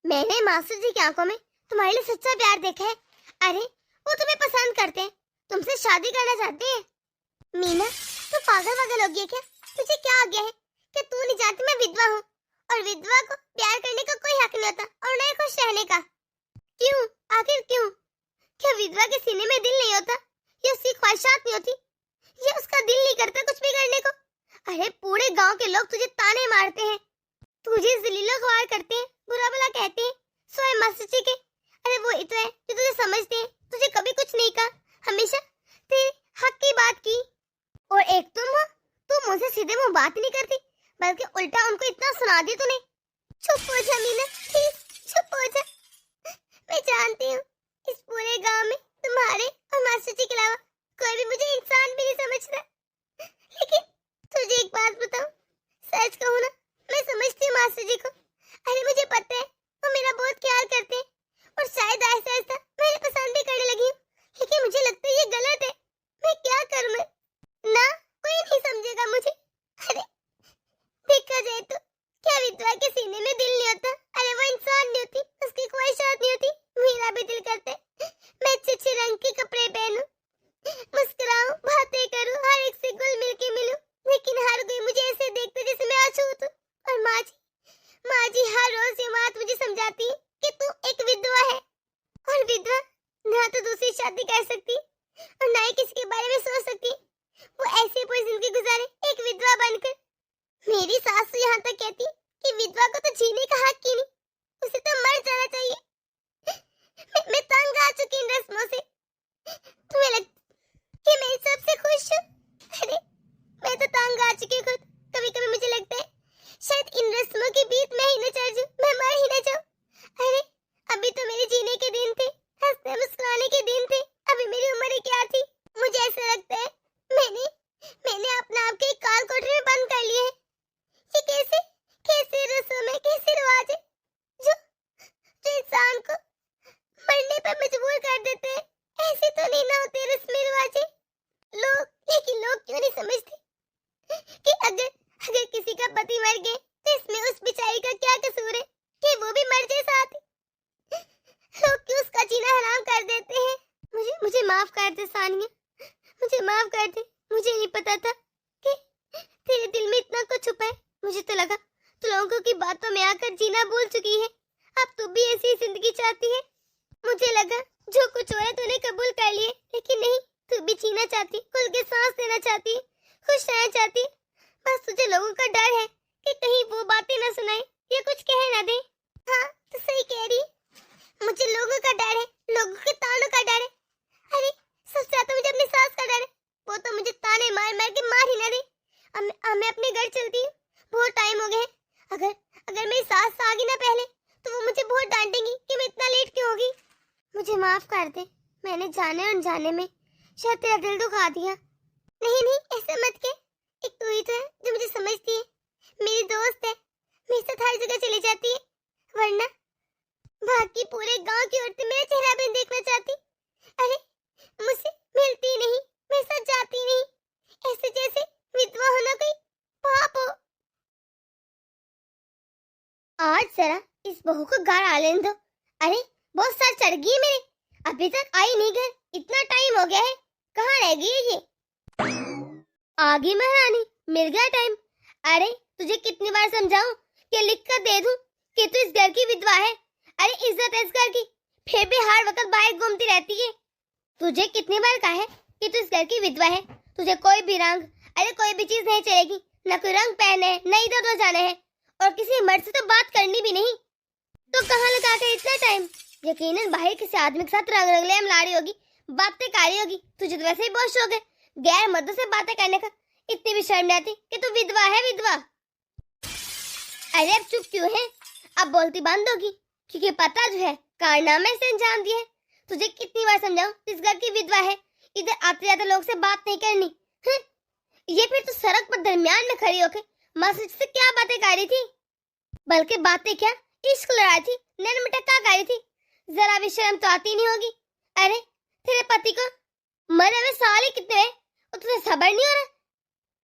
मैंने मास्टर जी की आंखों में तुम्हारे लिए सच्चा प्यार देखा है। अरे वो तुम्हें पसंद करते हैं, तुमसे शादी करना चाहते हैं। मीना तू पागल हो गई क्या? तुझे क्या आ गया है कि तू नहीं जानती मैं विधवा हूँ, और विधवा को प्यार करने का कोई हक नहीं होता और न ही खुश रहने का। क्यों? आखिर क्यों? क्या विधवा के सीने में दिल नहीं होता, या उसकी ख्वाहिशात नहीं होती, या उसका दिल नहीं करता कुछ भी करने को? अरे पूरे गांव के लोग तुझे ताने मारते हैं, तुझे जलीलो-ख्वार करते हैं, बुरा भला कहते हैं, सोए मास्टर जी के। अरे वो ही तो है जो तुझे समझते हैं, तुझे कभी कुछ नहीं कहा, हमेशा तेरे हक की बात की। और एक तुम हो, तुम मुझसे सीधे मुंह बात नहीं करती, बल्कि उल्टा उनको इतना सुना दी तूने। चुप हो जा मीना, प्लीज चुप हो जा। मैं जानती हूँ इस पूरे गांव में तुम्हारे और मास्टर जी के अलावा कोई भी मुझे इंसान भी नहीं समझता, लेकिन तुझे एक बात बताऊं, सच कहूँ ना, मैं समझती हूँ मास्टर जी को। अरे मुझे पता है वो मेरा बहुत ख्याल करते हैं, और शायद ऐसा ऐसा मेरे पसंद भी करने लगी हूँ, लेकिन मुझे लगता है ये गलत है। मैं क्या करूँ? मैं ना कोई नहीं समझेगा मुझे। अरे देखा जाए तो क्या विधवा के सीने में दिल नहीं होता? अरे वो इंसान नहीं होती, उसकी ख्वाहिशात नहीं होती। मेरा भी दिल करता है मैं अच्छे रंग के कपड़े पहनूं, मुस्कुराऊं, बातें करूं, हर एक से घुल मिल के मिलूं, लेकिन हर कोई मुझे ऐसे देखता जैसे मैं अछूत हूं। और माँ जी हर रोज ये बात मुझे समझाती है कि तू एक विधवा है, और विधवा ना तो दूसरी शादी कर सकती और ना ही किसी के बारे में सोच सकती। वो ऐसे पूरी जिंदगी गुजारे एक विधवा बनकर, मेरी सास तो यहाँ तक कहती है कि विधवा को तो जीने का हक ही नहीं, उसे तो मर जाना चाहिए। मैं तंग आ चुकी इन रस्मों से। तुम्हें लगता कि मैं सबसे खुश हूँ? अरे मैं तो तंग आ चुकी खुद। कभी कभी मुझे लगता है शायद इन रस्मों के बीच मैं ही न चढ़ जाऊं, मैं मर ही न जाऊं। अरे अभी तो मेरे जीने के दिन थे, हंसने मुस्कुराने के दिन थे। अभी मेरी उम्र क्या थी? मुझे ऐसा लगता है मैंने अपने आप के काल कोठरी में बंद कर लिया है। ये कैसे कैसे रस्म है, कैसे रिवाज है जो जो इंसान को मरने पर मजबूर कर देते हैं। ऐसे तो नहीं ना होते रस्म रिवाज लोग, लेकिन लोग क्यों नहीं समझते कि अगर किसी का पति मर गए तो इसमें उस बेचारी का क्या कसूर है कि वो भी मर जाए साथ ही। लोग क्यों उसका जीना हराम कर देते हैं। मुझे माफ कर दे सानिया, मुझे माफ कर दे। मुझे नहीं पता था कि तेरे दिल में इतना कुछ छुपा है। मुझे तो लगा तू लोगों की बातों में आकर जीना भूल चुकी है, अब तू भी ऐसी जिंदगी चाहती है। मुझे लगा जो कुछ हो रहा है तूने कबूल कर लिए, लेकिन नहीं, तू भी जीना चाहती, खुल के सांस लेना चाहती, खुश रहना चाहती। बस तुझे लोगों का डर है कि कहीं वो बातें न सुनाए या कुछ कह ना दे। हाँ तो सही कह रही है। मुझे लोगों का डर है, लोगों के तानों का डर है। अरे सबसे ज्यादा मुझे अपनी सास का डर है। वो तो मुझे ताने मार मार के मार ही ना दे। अब मैं अपने घर चलती हूँ, बहुत टाइम हो गया है। अगर मेरी सास आ गई ना पहले तो वो मुझे बहुत डांटेंगी कि मैं इतना लेट क्यों होगी। मुझे माफ कर दे, मैंने जाने अनजाने में शायद तेरा दिल दुखा दिया। नहीं नहीं ऐसा मत कह, एक तू ही तो है जो मुझे समझती है, मेरी दोस्त है, मेरे साथ हर जगह चली जाती है। वरना बाकी पूरे गांव की औरतें मेरा चेहरा भी देखना चाहती। अरे मुझसे मिलती नहीं, मेरे साथ जाती नहीं, ऐसे जैसे विधवा होना कोई पाप हो। आज जरा इस बहू को घर आ लेने दो। अरे बहुत सर चढ़ गई है मेरे, अभी तक आई नहीं घर, इतना टाइम हो गया है, कहाँ रह गई है ये? आगे महारानी, मिल गया टाइम। अरे तुझे कितनी बार समझाऊं कि लिख कर दे दूं कि तू इस घर की विधवा है। अरे इज्जत है इस घर की, फिर भी हर वक्त बाहर घूमती रहती है। तुझे कितनी बार कहा है कि तू इस घर की विधवा है, तुझे कोई भी रंग, अरे कोई भी चीज नहीं चलेगी, न कोई रंग पहने है, न इधर उधर जाना है, और किसी मर्द से तो बात करनी भी नहीं। तो कहाँ लगा कर इतना टाइम? यकीनन बाहर किसी आदमी के साथ रंग रंगले लाड़ी होगी, बातें कारी होगी। तुझे तो वैसे ही बहुत शौक है गैर मर्दों से बातें करने का, इतनी भी शर्म नहीं आती कि तू विधवा है विधवा। अरे अब चुप क्यों है? अब बोलती बंद होगी, क्योंकि पता जो है कारनामे से अंजाम दिए। तुझे कितनी बार समझाऊं इस घर की विधवा है, इधर आते जाते लोग से बात नहीं करनी। ये फिर तो सड़क पर दरमियान में खड़ी होकर मस्जिद से क्या बातें कर रही थी? बल्कि बातें क्या, इश्क लड़ाई थी, नैन मटक्का कर रही थी। जरा भी शर्म तो आती नहीं होगी। अरे तेरे पति को मरे हुए साल ही कितने हैं और तुझे सब्र नहीं हो रहा?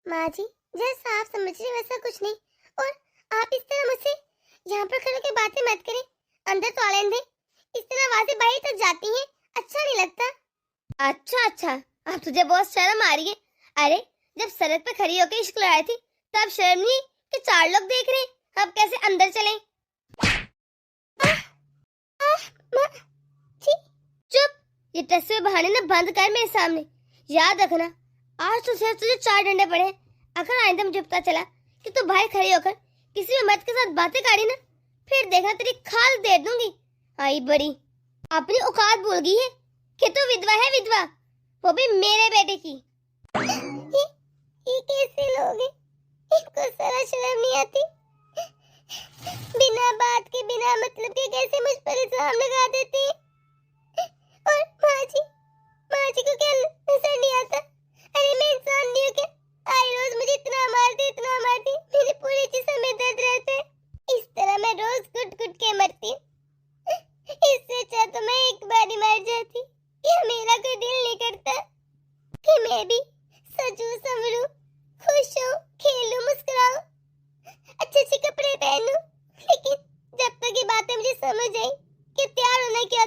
माँ जी जैसा आप समझ रहे वैसा कुछ नहीं, और आप इस तरह मुझसे यहाँ पर खड़े के बातें मत करें, अंदर तो आने दे। इस तरह आवाजें बाहर तक जाती हैं, अच्छा नहीं लगता। अच्छा, अब तुझे बहुत शर्म आ रही है। अरे जब सड़क पे खड़ी होकर इश्क लड़ाई थी तब शर्म नहीं कि चार लोग देख रहे हैं, अब कैसे अंदर चलें? चुप, ये टस्से बहाने ना बंद कर मेरे सामने। याद रखना आज तो सिर्फ तुझे 4 डंडे पड़े हैं। अगर आइंदा मुझे पता चला कि तू बाहर खड़ी होकर किसी भी मर्द के साथ बातें करी ना, फिर देखना तेरी खाल दे दूंगी। आई बड़ी अपनी औकात भूल गई है कि तू विधवा है विधवा, वो भी मेरे बेटे की। ये कैसे लोग हैं? इनको जरा शर्म नहीं आती? बिना बात के बिना मतलब के कैसे मुझ पर इल्जाम लगा देते हैं? और माँ जी को क्या नजर नहीं आता? अरे मैं इंसान नहीं हूँ क्या? आए रोज मुझे इतना मारती, मेरे पूरे जिस्म में दर्द रहता है। इस तरह मैं रोज घुट के मरती हूँ। इससे अच्छा तो मैं एक बार ही मर जाती। ये मेरा कोई दिल नहीं करता कि मैं भी सजूं संवरूं, खुश हूँ, खेलूं, मुस्कुराऊं, अच्छे कपड़े पहनूं। लेकिन जब तक ये बातें मुझे समझ आई कि तैयार होना क्या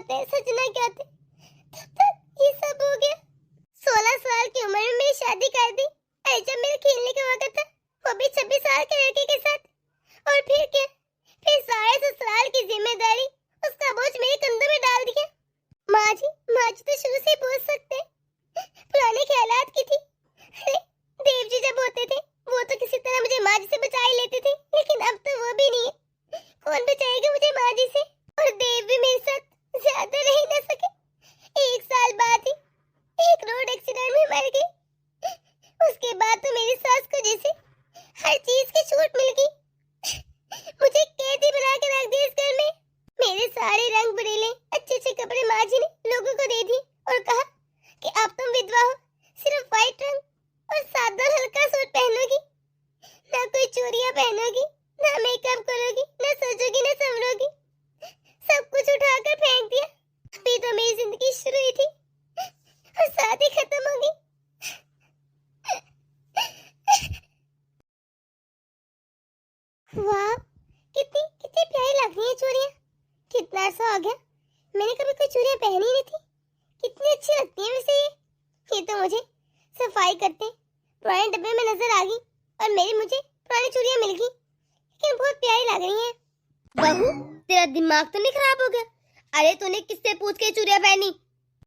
चूड़ियां पहनोगी, ना मेकअप करोगी, ना सोचोगी, ना संवरोगी, सब कुछ उठाकर फेंक दिया। अभी तो मेरी जिंदगी शुरू हुई थी और शादी खत्म होगी। वाह, कितनी कितनी प्यारी लग रही है चूड़ियां। कितना अर्सा हो गया मैंने कभी कोई चूड़ियां पहनी नहीं थी। कितनी अच्छी लगती है वैसे ये तो मुझे सफाई करते पुराने डब्बे में नजर आ गई और मुझे पुरानी चूड़ियां मिल गई, लेकिन बहुत प्यारी लग रही हैं। बहू, तेरा दिमाग तो नहीं खराब हो गया? अरे तूने किससे पूछ के चूड़ियां पहनी?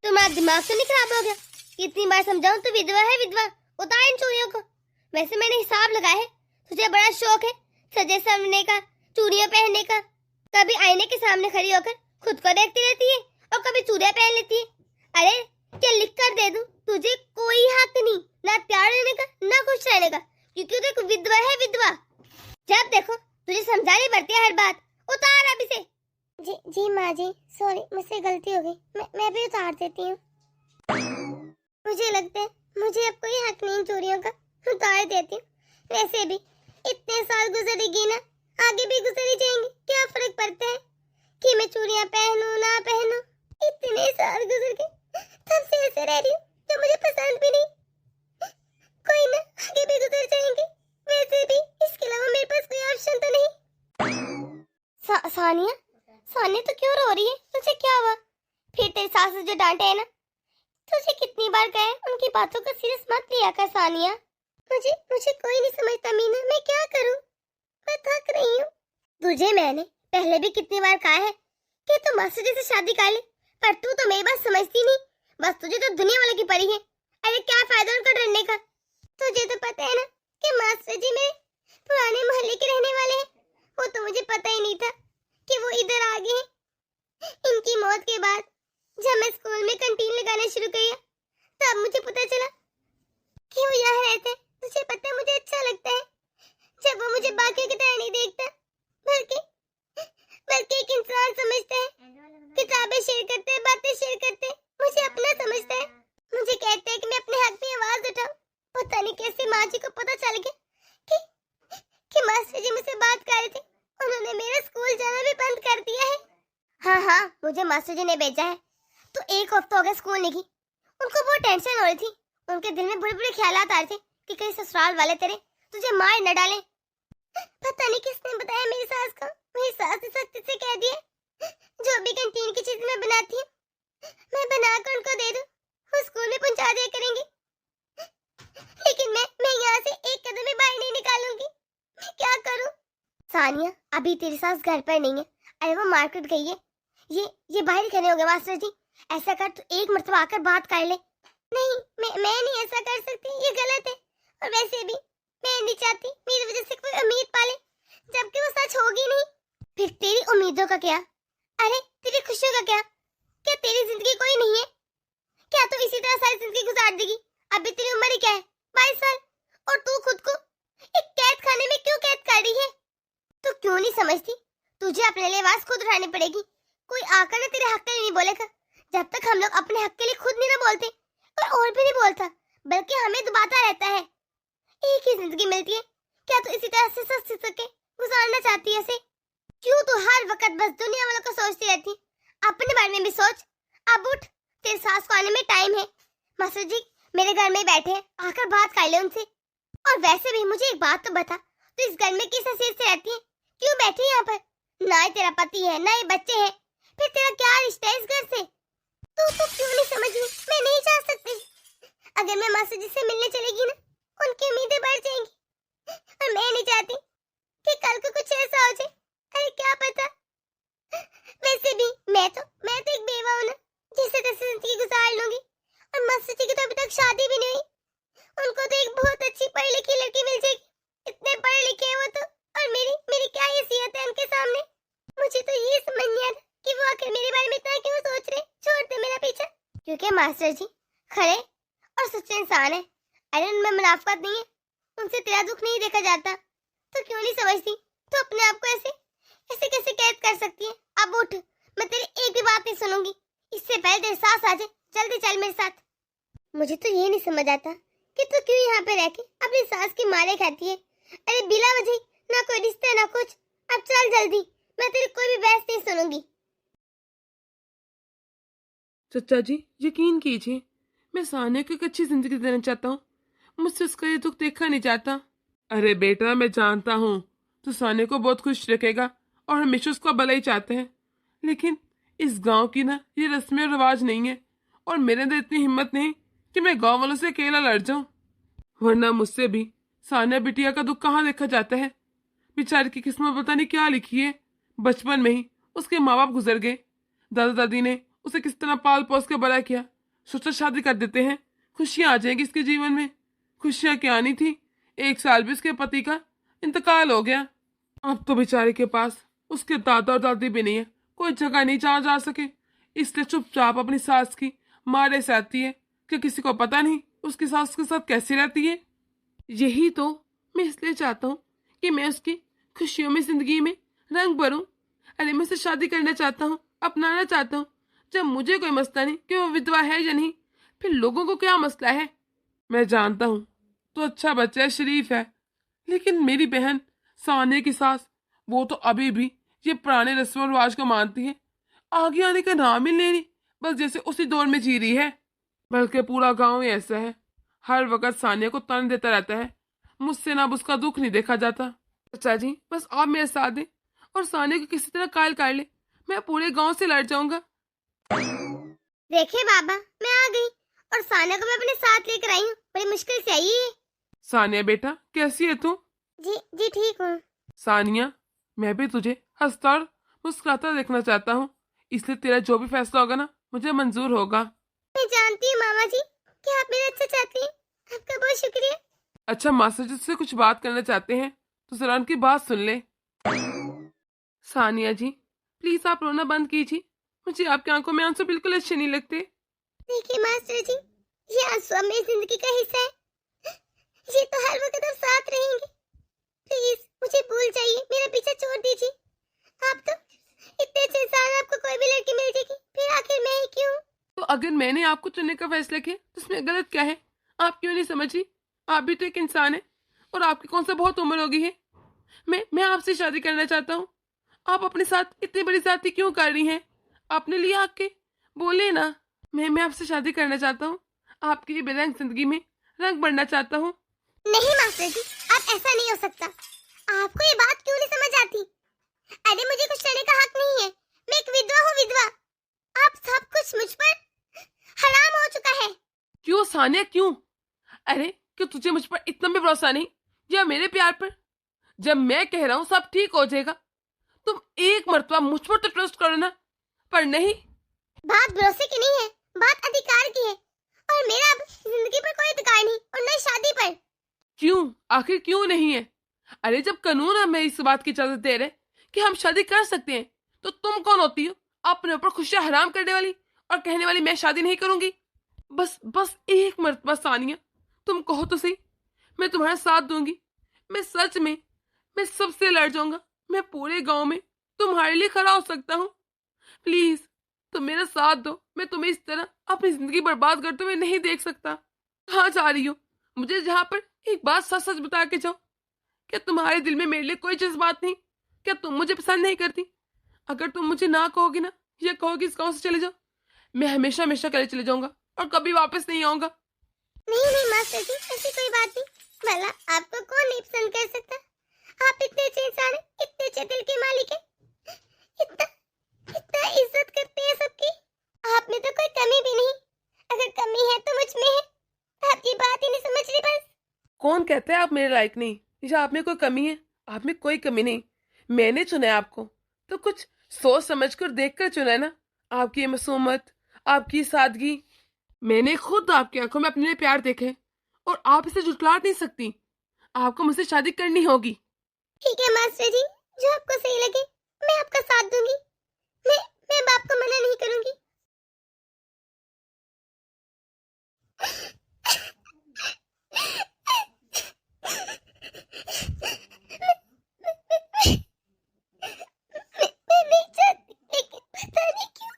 तुम्हारा दिमाग तो नहीं खराब हो गया? कितनी बार समझाऊं तू विधवा है, विधवा। उतार इन चूड़ियों को। वैसे मैंने हिसाब लगाया है, तुझे बड़ा शौक है सजे संवरने का, चूड़ियां पहनने का। कभी आईने के सामने खड़ी होकर खुद को देखती रहती है और कभी चूड़ियां पहन लेती है। अरे क्या लिख कर दे दूं? तुझे कोई हक नहीं, ना प्यार देने का, ना खुश रहने का, क्योंकि तू एक विधवा है, विधवा। जब देखो तुझे समझानी पड़ती है हर बात। उतार अब इसे। जी माँ जी, सॉरी, मुझसे गलती हो गई। मैं भी उतार देती हूँ। मुझे लगता है मुझे अब कोई हक नहीं चोरियों का। उतार देती हूँ। वैसे भी इतने साल गुजरेगी ना, आगे भी गुजरी जाएंगे, क्या फर्क पड़ता है कि मैं चूड़ियां पहनूं ना पहनूं। इतने साल गुजर गए, तब से ऐसे रह रही हूँ जो मुझे पसंद भी नहीं। कोई ना, आगे भी गुजर जाएंगे। वैसे भी इसके अलावा मेरे पास कोई ऑप्शन तो नहीं। सानिया, सानिया तो क्यों रो रही है? तुझे क्या हुआ? फिर तेरी सास जो डांटे है ना, तुझे कितनी बार कहा है उनकी बातों का सीरियस मत लिया कर सानिया। मुझे कोई नहीं समझता मीना, मैं क्या करूं? मैं थक रही हूँ। तुझे मैंने पहले भी कितनी बार कहा है कि तू मास्टर जी से शादी कर ले, पर तू तो मेरी बात समझती नहीं। बस तुझे तो दुनिया वाले की पड़ी है। अरे क्या फायदा उनका डरने का? तुझे तो पता है ना कि मास्टर जी मेरे पुराने मोहल्ले के रहने वाले हैं। वो तो मुझे पता ही नहीं था कि वो इधर आ गए हैं। इनकी मौत के बाद जब मैं स्कूल में कैंटीन लगाना शुरू किया, तब मुझे पता चला कि वो यहाँ रहते हैं। तुझे पता है मुझे अच्छा लगता है जब वो मुझे बाकी की तरह नहीं देखता, बल्कि एक इंसान समझता है। किताबें शेयर करते हैं, बातें शेयर करते हैं, मुझे अपना समझता है। मुझे कहता है कि मैं अपने हक में आवाज उठाऊं। पता नहीं कैसे माँ जी को पता चल गया कि मास्टर जी मुझसे बात कर रहे थे। उन्होंने मेरा स्कूल जाना भी बंद कर दिया है। हाँ, मुझे मास्टर जी ने भेजा है। तो एक हफ्ता हो गया स्कूल नहीं की। उनको बहुत टेंशन हो रही थी। उनके दिल में बुरे बुरे ख्यालात आ रहे थे कि कहीं ससुराल वाले तेरे तुझे मार न डालें। पता नहीं किसने बताया मेरी सास को। मेरी सास ने सख्ती से कह दिया जो भी कैंटीन की चीज मैं बनाती हूँ, मैं बनाकर उनको दे दूं, वो स्कूल में पहुंचा दिया करेंगी। लेकिन मैं यहाँ से एक कदम भी बाहर नहीं निकालूंगी। मैं क्या करूँ? सानिया, अभी तेरी सास घर पर नहीं है। अरे वो मार्केट गई है। ये बाहर खड़े हो गए मास्टर जी। ऐसा कर, तू एक मरतबा आकर बात कर ले। नहीं, मैं नहीं ऐसा कर सकती, ये गलत है। और वैसे भी मैं नहीं चाहती मेरी वजह से कोई उम्मीद पाले, जबकि वो सच होगी नहीं। फिर तेरी उम्मीदों का क्या? अरे तेरी खुशियों का क्या? क्या तेरी जिंदगी कोई नहीं है? क्या तू इसी तरह सारी जिंदगी गुजार देगी? अभी तेरी उम्र ही क्या है? 22 साल। और तू खुद को एक कैद खाने में क्यों कैद कर रही है? तू क्यों नहीं समझती? तुझे अपने लिए आवाज खुद उठानी पड़ेगी। कोई आकर ना तेरे हक के लिए नहीं बोलेगा। जब तक हम लोग अपने हक के लिए खुद नहीं ना बोलते, कोई और भी नहीं बोलता, बल्कि हमें दबाता रहता है। एक ही जिंदगी मिलती है, क्या तू इसी तरह से सच के गुजारना चाहती है? क्यों तू हर वक्त बस दुनिया वालों को सोचती रहती? अपने बारे में भी सोच। अब उठ, तेरे सास को आने में टाइम है। मास्टर जी मेरे घर में बैठे हैं, आकर बात कर ले उनसे। और वैसे भी मुझे एक बात तो बता, तू इस घर में किस हैसियत से रहती है? क्यों बैठी है यहाँ पर? ना ही तेरा पति है, ना ही बच्चे हैं, फिर तेरा क्या रिश्ता है इस घर से? तू क्यों नहीं समझ रही? मैं नहीं जा सकती। अगर मैं मास्टर जी से मिलने चलेगी ना, उनकी उम्मीदें बढ़ जाएंगी। और मैं नहीं चाहती कि कल को कुछ ऐसा हो जाए। अरे क्या पता। वैसे भी मैं तो एक बेवा हूँ ना, जिसे तैसे जिंदगी गुजार लूंगी। और मास्टर जी की तो अभी तक शादी भी नहीं हुई। उनको तो एक बहुत अच्छी पढ़ी लिखी लड़की मिल जाएगी। इतने पढ़े लिखे हैं वो तो। और मेरी क्या हैसियत है उनके सामने? मुझे तो ये समझ नहीं आता कि वो आखिर मेरे बारे में इतना क्यों सोच रहे। छोड़ दे मेरा पीछा। क्योंकि मास्टर जी खरे और सच्चे इंसान है। अरे उनमें मुनाफिकत नहीं है, उनसे तेरा दुख नहीं देखा जाता। तो क्यों नहीं समझती? तो अपने आप को ऐसे कैसे कैद कर सकती है? अब उठ, मैं तेरी एक भी बात नहीं सुनूंगी। इससे पहले तेरे सास आ जाए, जल्दी चल मेरे साथ। मुझे तो ये नहीं समझ आता कि तू क्यों यहाँ पे रह के अपनी सास की मारे खाती है। अरे बिना वजह ना कोई रिश्ता ना कुछ। अब चल जल्दी, मैं तेरी कोई भी बहस नहीं सुनूंगी। चाचा जी यकीन कीजिए, मैं सानिया को एक अच्छी जिंदगी देना चाहता हूँ। मुझसे उसका ये दुख देखा नहीं चाहता। अरे बेटा, मैं जानता हूँ तू सानिया को बहुत खुश रखेगा और हमेशा उसका भला ही चाहते हैं, लेकिन इस गांव की ना ये रस्में और रिवाज नहीं है, और मेरे अंदर इतनी हिम्मत नहीं कि मैं गांव वालों से अकेला लड़ जाऊं। वरना मुझसे भी सानिया बिटिया का दुख कहाँ देखा जाता है। बेचारी की किस्मत पता नहीं क्या लिखी है। बचपन में ही उसके माँ बाप गुजर गए। दादा दादी ने उसे किस तरह पाल पोस के बड़ा किया। सोचा शादी कर देते हैं, खुशियां आ जाएंगी इसके जीवन में। खुशियां क्या आनी थी, 1 साल भी उसके पति का इंतकाल हो गया। अब तो बेचारे के पास उसके दादा और दादी भी नहीं है, कोई जगह नहीं जहाँ जा सके। इसलिए चुपचाप अपनी सास की मारे सहती है कि किसी को पता नहीं उसकी सास के साथ कैसी रहती है। यही तो मैं इसलिए चाहता हूँ कि मैं उसकी खुशियों में जिंदगी में रंग भरूं। अरे मैं उससे शादी करना चाहता हूँ, अपनाना चाहता हूँ। जब मुझे कोई मसला नहीं कि वो विधवा है या नहीं, फिर लोगों को क्या मसला है। मैं जानता हूँ तो अच्छा बच्चा है, शरीफ है, लेकिन मेरी बहन सानिया की सास, वो तो अभी भी ये पुराने रस्म और रिवाज को मानती है। आगे आने का नाम ही नहीं, बस जैसे उसी दौर में जी रही है। बल्कि पूरा गांव ही ऐसा है, हर वक्त सानिया को ताने देता रहता है। मुझसे ना अब उसका दुख नहीं देखा जाता। चाचा जी बस आप मेरे साथ दें और सानिया को किसी तरह कायल कर ले, मैं पूरे गांव से लड़ जाऊंगा। देखे बाबा, मैं आ गई और सानिया को मैं अपने साथ लेकर आई हूँ। बड़ी मुश्किल से आई है। सानिया बेटा, कैसी है तू? जी जी ठीक हूँ। सानिया, मैं भी तुझे हंसता और मुस्कुराता देखना चाहता हूँ, इसलिए तेरा जो भी फैसला होगा ना, मुझे मंजूर होगा। मैं जानती हूँ मामा जी कि आप मेरा अच्छा चाहती हैं। आपका बहुत शुक्रिया। अच्छा, मास्टर जी से कुछ बात करना चाहते हैं तो जरा उनकी बात सुन ले। सानिया जी प्लीज आप रोना बंद कीजिए, मुझे आपकी आंखों में आंसू बिल्कुल अच्छे नहीं लगते। देखिए मास्टर जी, ये आंसू अब मेरी जिंदगी का हिस्सा है। ये तो हर वक्त अब साथ रहेंगे। प्लीज मुझे भूल जाइए, मेरा पीछा छोड़ दीजिए। आप तो इतने अच्छे इंसान, आपको कोई भी लड़की मिल जाएगी, फिर आखिर मैं ही क्यों? तो अगर मैंने आपको चुनने का फैसला किया तो उसमें गलत क्या है? आप क्यों नहीं समझ रही? आप भी तो एक इंसान है, और आपकी कौन सा बहुत उम्र हो गई है। मैं आपसे शादी करना चाहता हूँ। आप अपने साथ इतनी बड़ी जाति क्यों कर रही हैं? आपने लिया आके बोले ना। मैं आपसे शादी करना चाहता हूँ, आपकी ये बेरंग जिंदगी में रंग भरना चाहता हूँ। नहीं मास्टर जी, अब ऐसा नहीं हो सकता। आपको ये बात क्यों नहीं समझ आती? अरे मुझे कुछ करने का हक नहीं है। मैं एक विधवा हूँ, विधवा। आप सब कुछ मुझ पर हराम हो चुका है। क्यों सानिया, क्यों? अरे क्यों तुझे मुझ पर इतना भी भरोसा नहीं, या मेरे प्यार पर? जब मैं कह रहा हूँ सब ठीक हो जाएगा, तुम एक मर्तबा मुझ पर तो ट्रस्ट करो ना। पर नहीं। बात भरोसे की नहीं है, बात अधिकार की है। और मेरा अब जिंदगी पर कोई अधिकार नहीं, और न शादी पर। क्यों, आखिर क्यों नहीं है? अरे जब कानून हमें इस बात की इजाजत दे रहे कि हम शादी कर सकते हैं, तो तुम कौन होती हो अपने ऊपर खुशियां हराम करने वाली और कहने वाली मैं शादी नहीं करूंगी? बस बस एक मर्तबा सानिया, तुम कहो तो सही, मैं तुम्हारा साथ दूंगी। मैं सच में, मैं सबसे लड़ जाऊंगा। मैं पूरे गांव में तुम्हारे लिए खड़ा हो सकता हूँ। प्लीज तुम मेरा साथ दो। मैं तुम्हें इस तरह अपनी जिंदगी बर्बाद करते हुए नहीं देख सकता। कहाँ जा रही हो? मुझे जहाँ पर एक बात सच सच बता के जाओ, क्या तुम्हारे दिल में मेरे लिए कोई जज्बात नहीं? क्या तुम मुझे पसंद नहीं करती? अगर तुम मुझे ना कहोगी ना, या कहोगी इस गांव से चले जाओ, मैं हमेशा हमेशा कल चले जाऊंगा और कभी वापस नहीं आऊंगा। नहीं नहीं मास्टर जी, ऐसी कोई बात नहीं। भला आपको कौन नहीं पसंद कर सकता? आप इतने अच्छे इंसान हैं, इतने अच्छे दिल के मालिक हैं, इतना इतना इज्जत करते हैं सबकी। आप में तो कोई कमी भी नहीं। अगर कमी है तो मुझ में है। आप ये बात ही नहीं समझ रही बस। कौन कहता है आप मेरे लायक नहीं, या आप में कोई कमी है? आप में कोई कमी नहीं। मैंने चुना है आपको, तो कुछ सोच समझ कर देख कर चुना है ना। आपकी ये मासूमत, आपकी सादगी, मैंने खुद आपकी आंखों में अपने लिए प्यार देखा है, और आप इसे झुठला नहीं सकती। आपको मुझसे शादी करनी होगी। ठीक है मास्टर जी, जो आपको सही लगे मैं आपका साथ दूंगी। मैं मैं बाप को मना नहीं करूंगी। मैं नहीं चाहती, लेकिन पता नहीं क्यों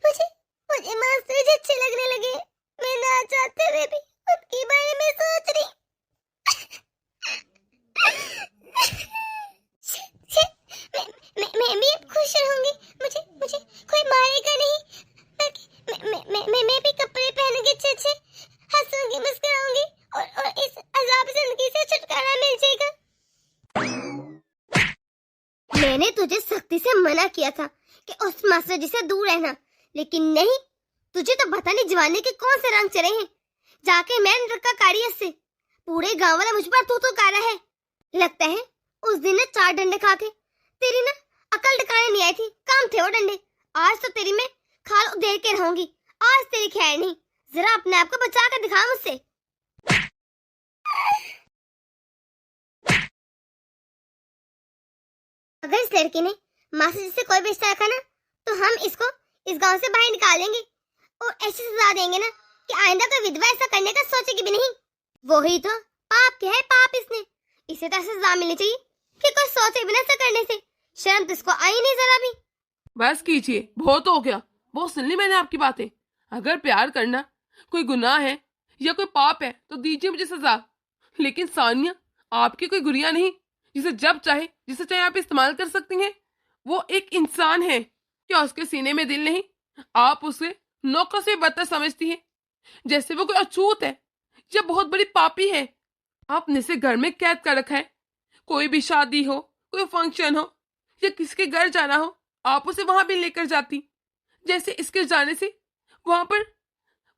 मुझे मुझे मास्टर जी अच्छे लगने लगे। मैं ना चाहते हुए भी उनके बारे में सोच रही। मैंने तुझे सख्ती से मना किया था कि उस मास्टर जी से दूर रहना, लेकिन नहीं, तुझे तो पता नहीं जवानी के कौन से रंग चढ़े हैं। जाके मैंने रखा कारियत से, पूरे गांव वाला मुझ पर तू कारा है। लगता है उस दिन ने 4 डंडे खा के तेरी ना अकल ठिकाने नहीं आई थी। काम थे वो डंडे। आज तो तेरी मैं खाल उधेड़ के रहूंगी। आज तेरी खैर नहीं। जरा अपने आप को बचा कर दिखा मुझसे। अगर इस लड़के ने मासी जी से कोई भी रिश्ता रखा ना, तो हम इसको इस गांव से बाहर निकालेंगे और ऐसी सजा देंगे ना कि आइंदा कोई विधवा ऐसा करने का सोचेगी भी नहीं। वही तो पाप क्या है, पाप इसने। इसे तो ऐसे सजा मिलनी चाहिए कि कोई सोचे भी ना ऐसा करने से। शर्म तो इसको आई नहीं जरा भी। बस कीजिए, बहुत हो गया। बहुत सुन ली मैंने आपकी बातें। अगर प्यार करना कोई गुनाह है या कोई पाप है तो दीजिए मुझे सजा। लेकिन सानिया, आपकी कोई गुड़िया नहीं जिसे जब चाहे जिसे चाहे आप इस्तेमाल कर सकती हैं। वो एक इंसान है। क्या उसके सीने में दिल नहीं? आप उसे नौकर से बदतर समझती हैं, जैसे वो कोई अछूत है या बहुत बड़ी पापी है। आपने इसे घर में कैद कर रखा है। कोई भी शादी हो, कोई फंक्शन हो या किसी के घर जाना हो, आप उसे वहां भी लेकर जाती, जैसे इसके जाने से वहां पर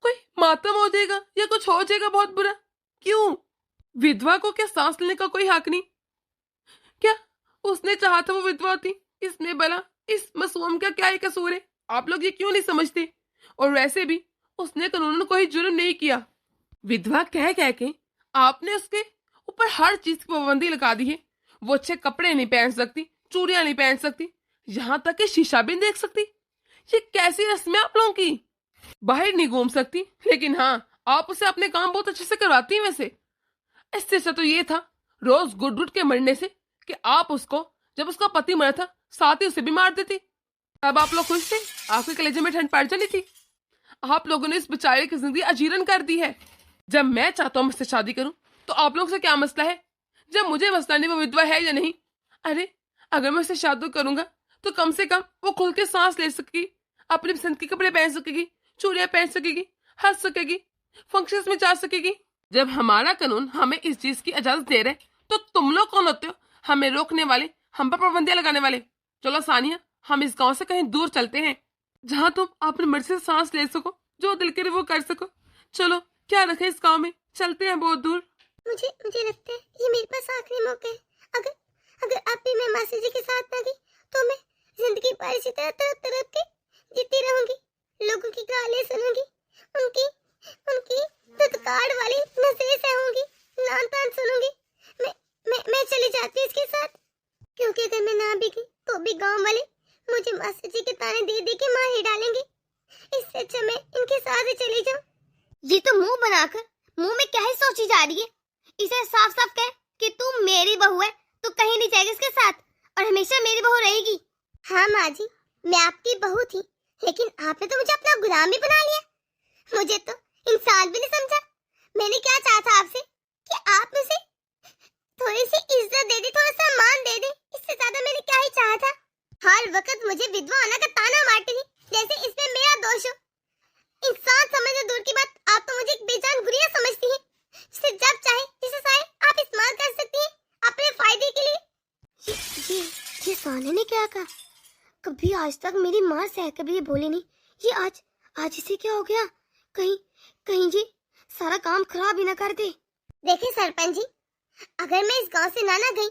कोई मातम हो जाएगा या कुछ हो जाएगा बहुत बुरा। क्यों? विधवा को क्या सांस लेने का कोई हक नहीं? क्या उसने चाहा था वो विधवा थी? इसमें भला इस मासूम का क्या ही कसूर है? आप लोग ये क्यों नहीं समझते? और वैसे भी उसने कानूनन कोई जुर्म नहीं किया। विधवा कह कह के आपने उसके ऊपर हर चीज की पाबंदी लगा दी है। वो अच्छे कपड़े नहीं पहन सकती, चूड़ियां नहीं पहन सकती, यहाँ तक कि शीशा भी नहीं देख सकती। ये कैसी रस्में आप लोगों की? बाहर नहीं घूम सकती, लेकिन हाँ, आप उसे अपने काम बहुत अच्छे से करवाती हैं। वैसे इससे अच्छा तो ये था रोज गुड गुड के मरने से कि आप उसको, जब उसका पति मरा था, साथ ही उसे भी मार देती। अब आप लोग खुश थे? आपके कलेजे में ठंड पड़ जानी थी। आप लोगों ने इस बेचारे की जिंदगी अजीरन कर दी है। जब मैं चाहता हूँ मुझसे शादी करूं तो आप लोगों से क्या मसला है? जब मुझे मसला नहीं वो विधवा है या नहीं। अरे अगर मैं उससे शादी करूंगा तो कम से कम वो खुल के सांस ले सकेगी, अपनी पसंद के कपड़े पहन सकेगी, चूड़ियां पहन सकेगी, हंस सकेगी, फंक्शंस में जा सकेगी। जब हमारा कानून हमें इस चीज की इजाजत दे रहे तो तुम लोग कौन होते हो हमें रोकने वाले, हम पर पाबंदियां लगाने वाले? चलो सानिया, हम इस गांव से कहीं दूर चलते हैं, जहां तुम अपनी मर्जी से सांस ले सको, जो दिल करे वो कर सको। चलो, क्या रखे इस गांव में, चलते हैं बहुत दूर। मुझे लगता है ये मेरे पास आखिरी मौका है। अगर अगर अब भी मैं मासी जी के साथ ना गई तो मैं जिंदगी भर इसी तरह तड़प तड़प के जीती रहूंगी। लोगों की गालें सुनूंगी, उनकी उनकी धुतकार वाली नजरें सहूंगी, नान तान सुनूंगी। मैं चली जाती हूँ इसके साथ, क्योंकि अगर मैं ना भी गई तो भी गांव वाले मुझे मासी जी के ताने दे दे के मार ही डालेंगे। इससे अच्छा मैं इनके साथ ही चली जाऊं। ये तो मुंह बनाकर मुंह में क्या ही सोची जा रही है? इसे साफ साफ कह कि तू मेरी बहू है, तू कहीं नहीं जाएगी इसके साथ और हमेशा मेरी बहू रहेगी। हाँ माँ जी, मैं आपकी बहू थी, लेकिन आपने तो मुझे अपना गुलाम भी बना लिया। मुझे तो इंसान भी नहीं समझा। मैंने क्या चाहा था आपसे कि आप मुझे थोड़ी सी इज्जत दे दी, थोड़ा सा मान दे दी। इससे ज्यादा मैंने क्या ही चाहा था? हर वक्त मुझे विधवा होने का ताना मारती थी, जैसे इसमें मेरा दोष हो। इंसान समझने दूर की बात, आप तो मुझे एक बेजान गुड़िया समझती हैं, जिसे जब चाहे जिसे चाहे आप इस्तेमाल कर सकती हैं अपने फायदे के लिए। ये साले ने क्या कहा? कभी आज तक मेरी माँ से कभी ये बोली नहीं। ये आज इसे क्या हो गया? कहीं जी सारा काम खराब ही ना कर दे। देखिए सरपंच जी, अगर मैं इस गांव से ना गई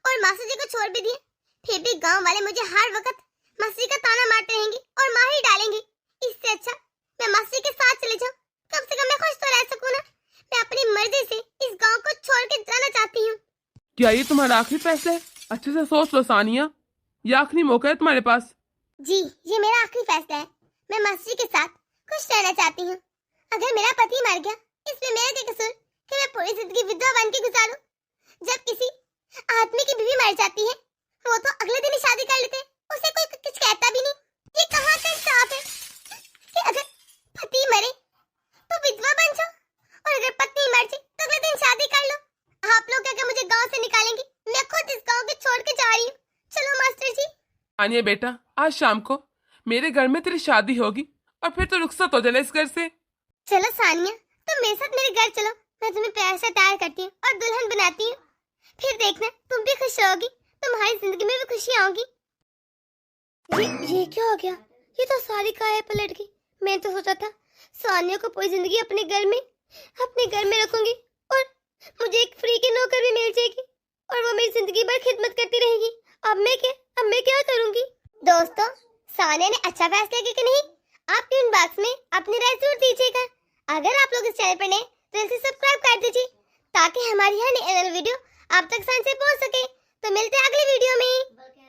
और मासी जी को छोड़ भी दिए, फिर भी गांव वाले मुझे हर वक्त मासी जी का ताना मारते रहेंगे और मार ही डालेंगे। इससे अच्छा मैं मासी के साथ चले जाऊं, कम से कम मैं खुश तो रह सकूं ना। मैं अपनी मर्जी से इस गांव को छोड़ के जाना चाहती हूँ। क्या ये तुम्हारा आखिरी फैसला है? अच्छे से सोच लो सानिया, ये आखिरी मौका है तुम्हारे पास। जी, ये मेरा आखिरी फैसला है। मैं मासी जी के साथ खुश रहना चाहती हूँ। अगर मेरा पति मर गया, इसमें मेरा क्या कसूर कि मैं पूरी जिंदगी विधवा बन के गुजारूं? जब किसी आदमी की बीवी मर जाती है, वो तो अगले दिन ही शादी कर लेते हैं, उसे कोई कुछ कहता भी नहीं। ये कहाँ का इंसाफ है कि अगर पति मरे तो विधवा बन जाओ और अगर पत्नी मर जाए तो अगले दिन शादी कर लो। आप लोग क्या मुझे गांव से निकालेंगे? मैं खुद इस गांव को छोड़ के जा रही हूँ। चलो मास्टर जी। सानिया बेटा, आज शाम को मेरे घर में तेरी शादी होगी और फिर तो रुखसत हो जाना इस घर से। चलो सानिया, तुम मेरे साथ मेरे घर चलो, मैं तुम्हें प्यार से तैयार करती हूँ और दुल्हन बनाती हूँ। फिर देखना तुम भी खुश रहोगी, तुम्हारी जिंदगी में भी खुशियां होंगी। ये क्या हो गया? ये तो सारी काया पलट गई। मैं तो सोचा था सानिया को पूरी जिंदगी अपने घर में रखूंगी और मुझे एक फ्री की नौकर भी मिल जाएगी और वो मेरी जिंदगी भर खिदमत करती रहेगी। अब मैं क्या करूंगी? दोस्तों, सानिया ने अच्छा फैसला किया कि नहीं? आप कमेंट बॉक्स में अपनी राय जरूर दीजिएगा। अगर आप लोग इस चैनल पर नए तो इसे सब्सक्राइब कर दीजिए ताकि हमारी हर नई वीडियो आप तक आसानी से पहुंच सके। तो मिलते हैं अगले वीडियो में।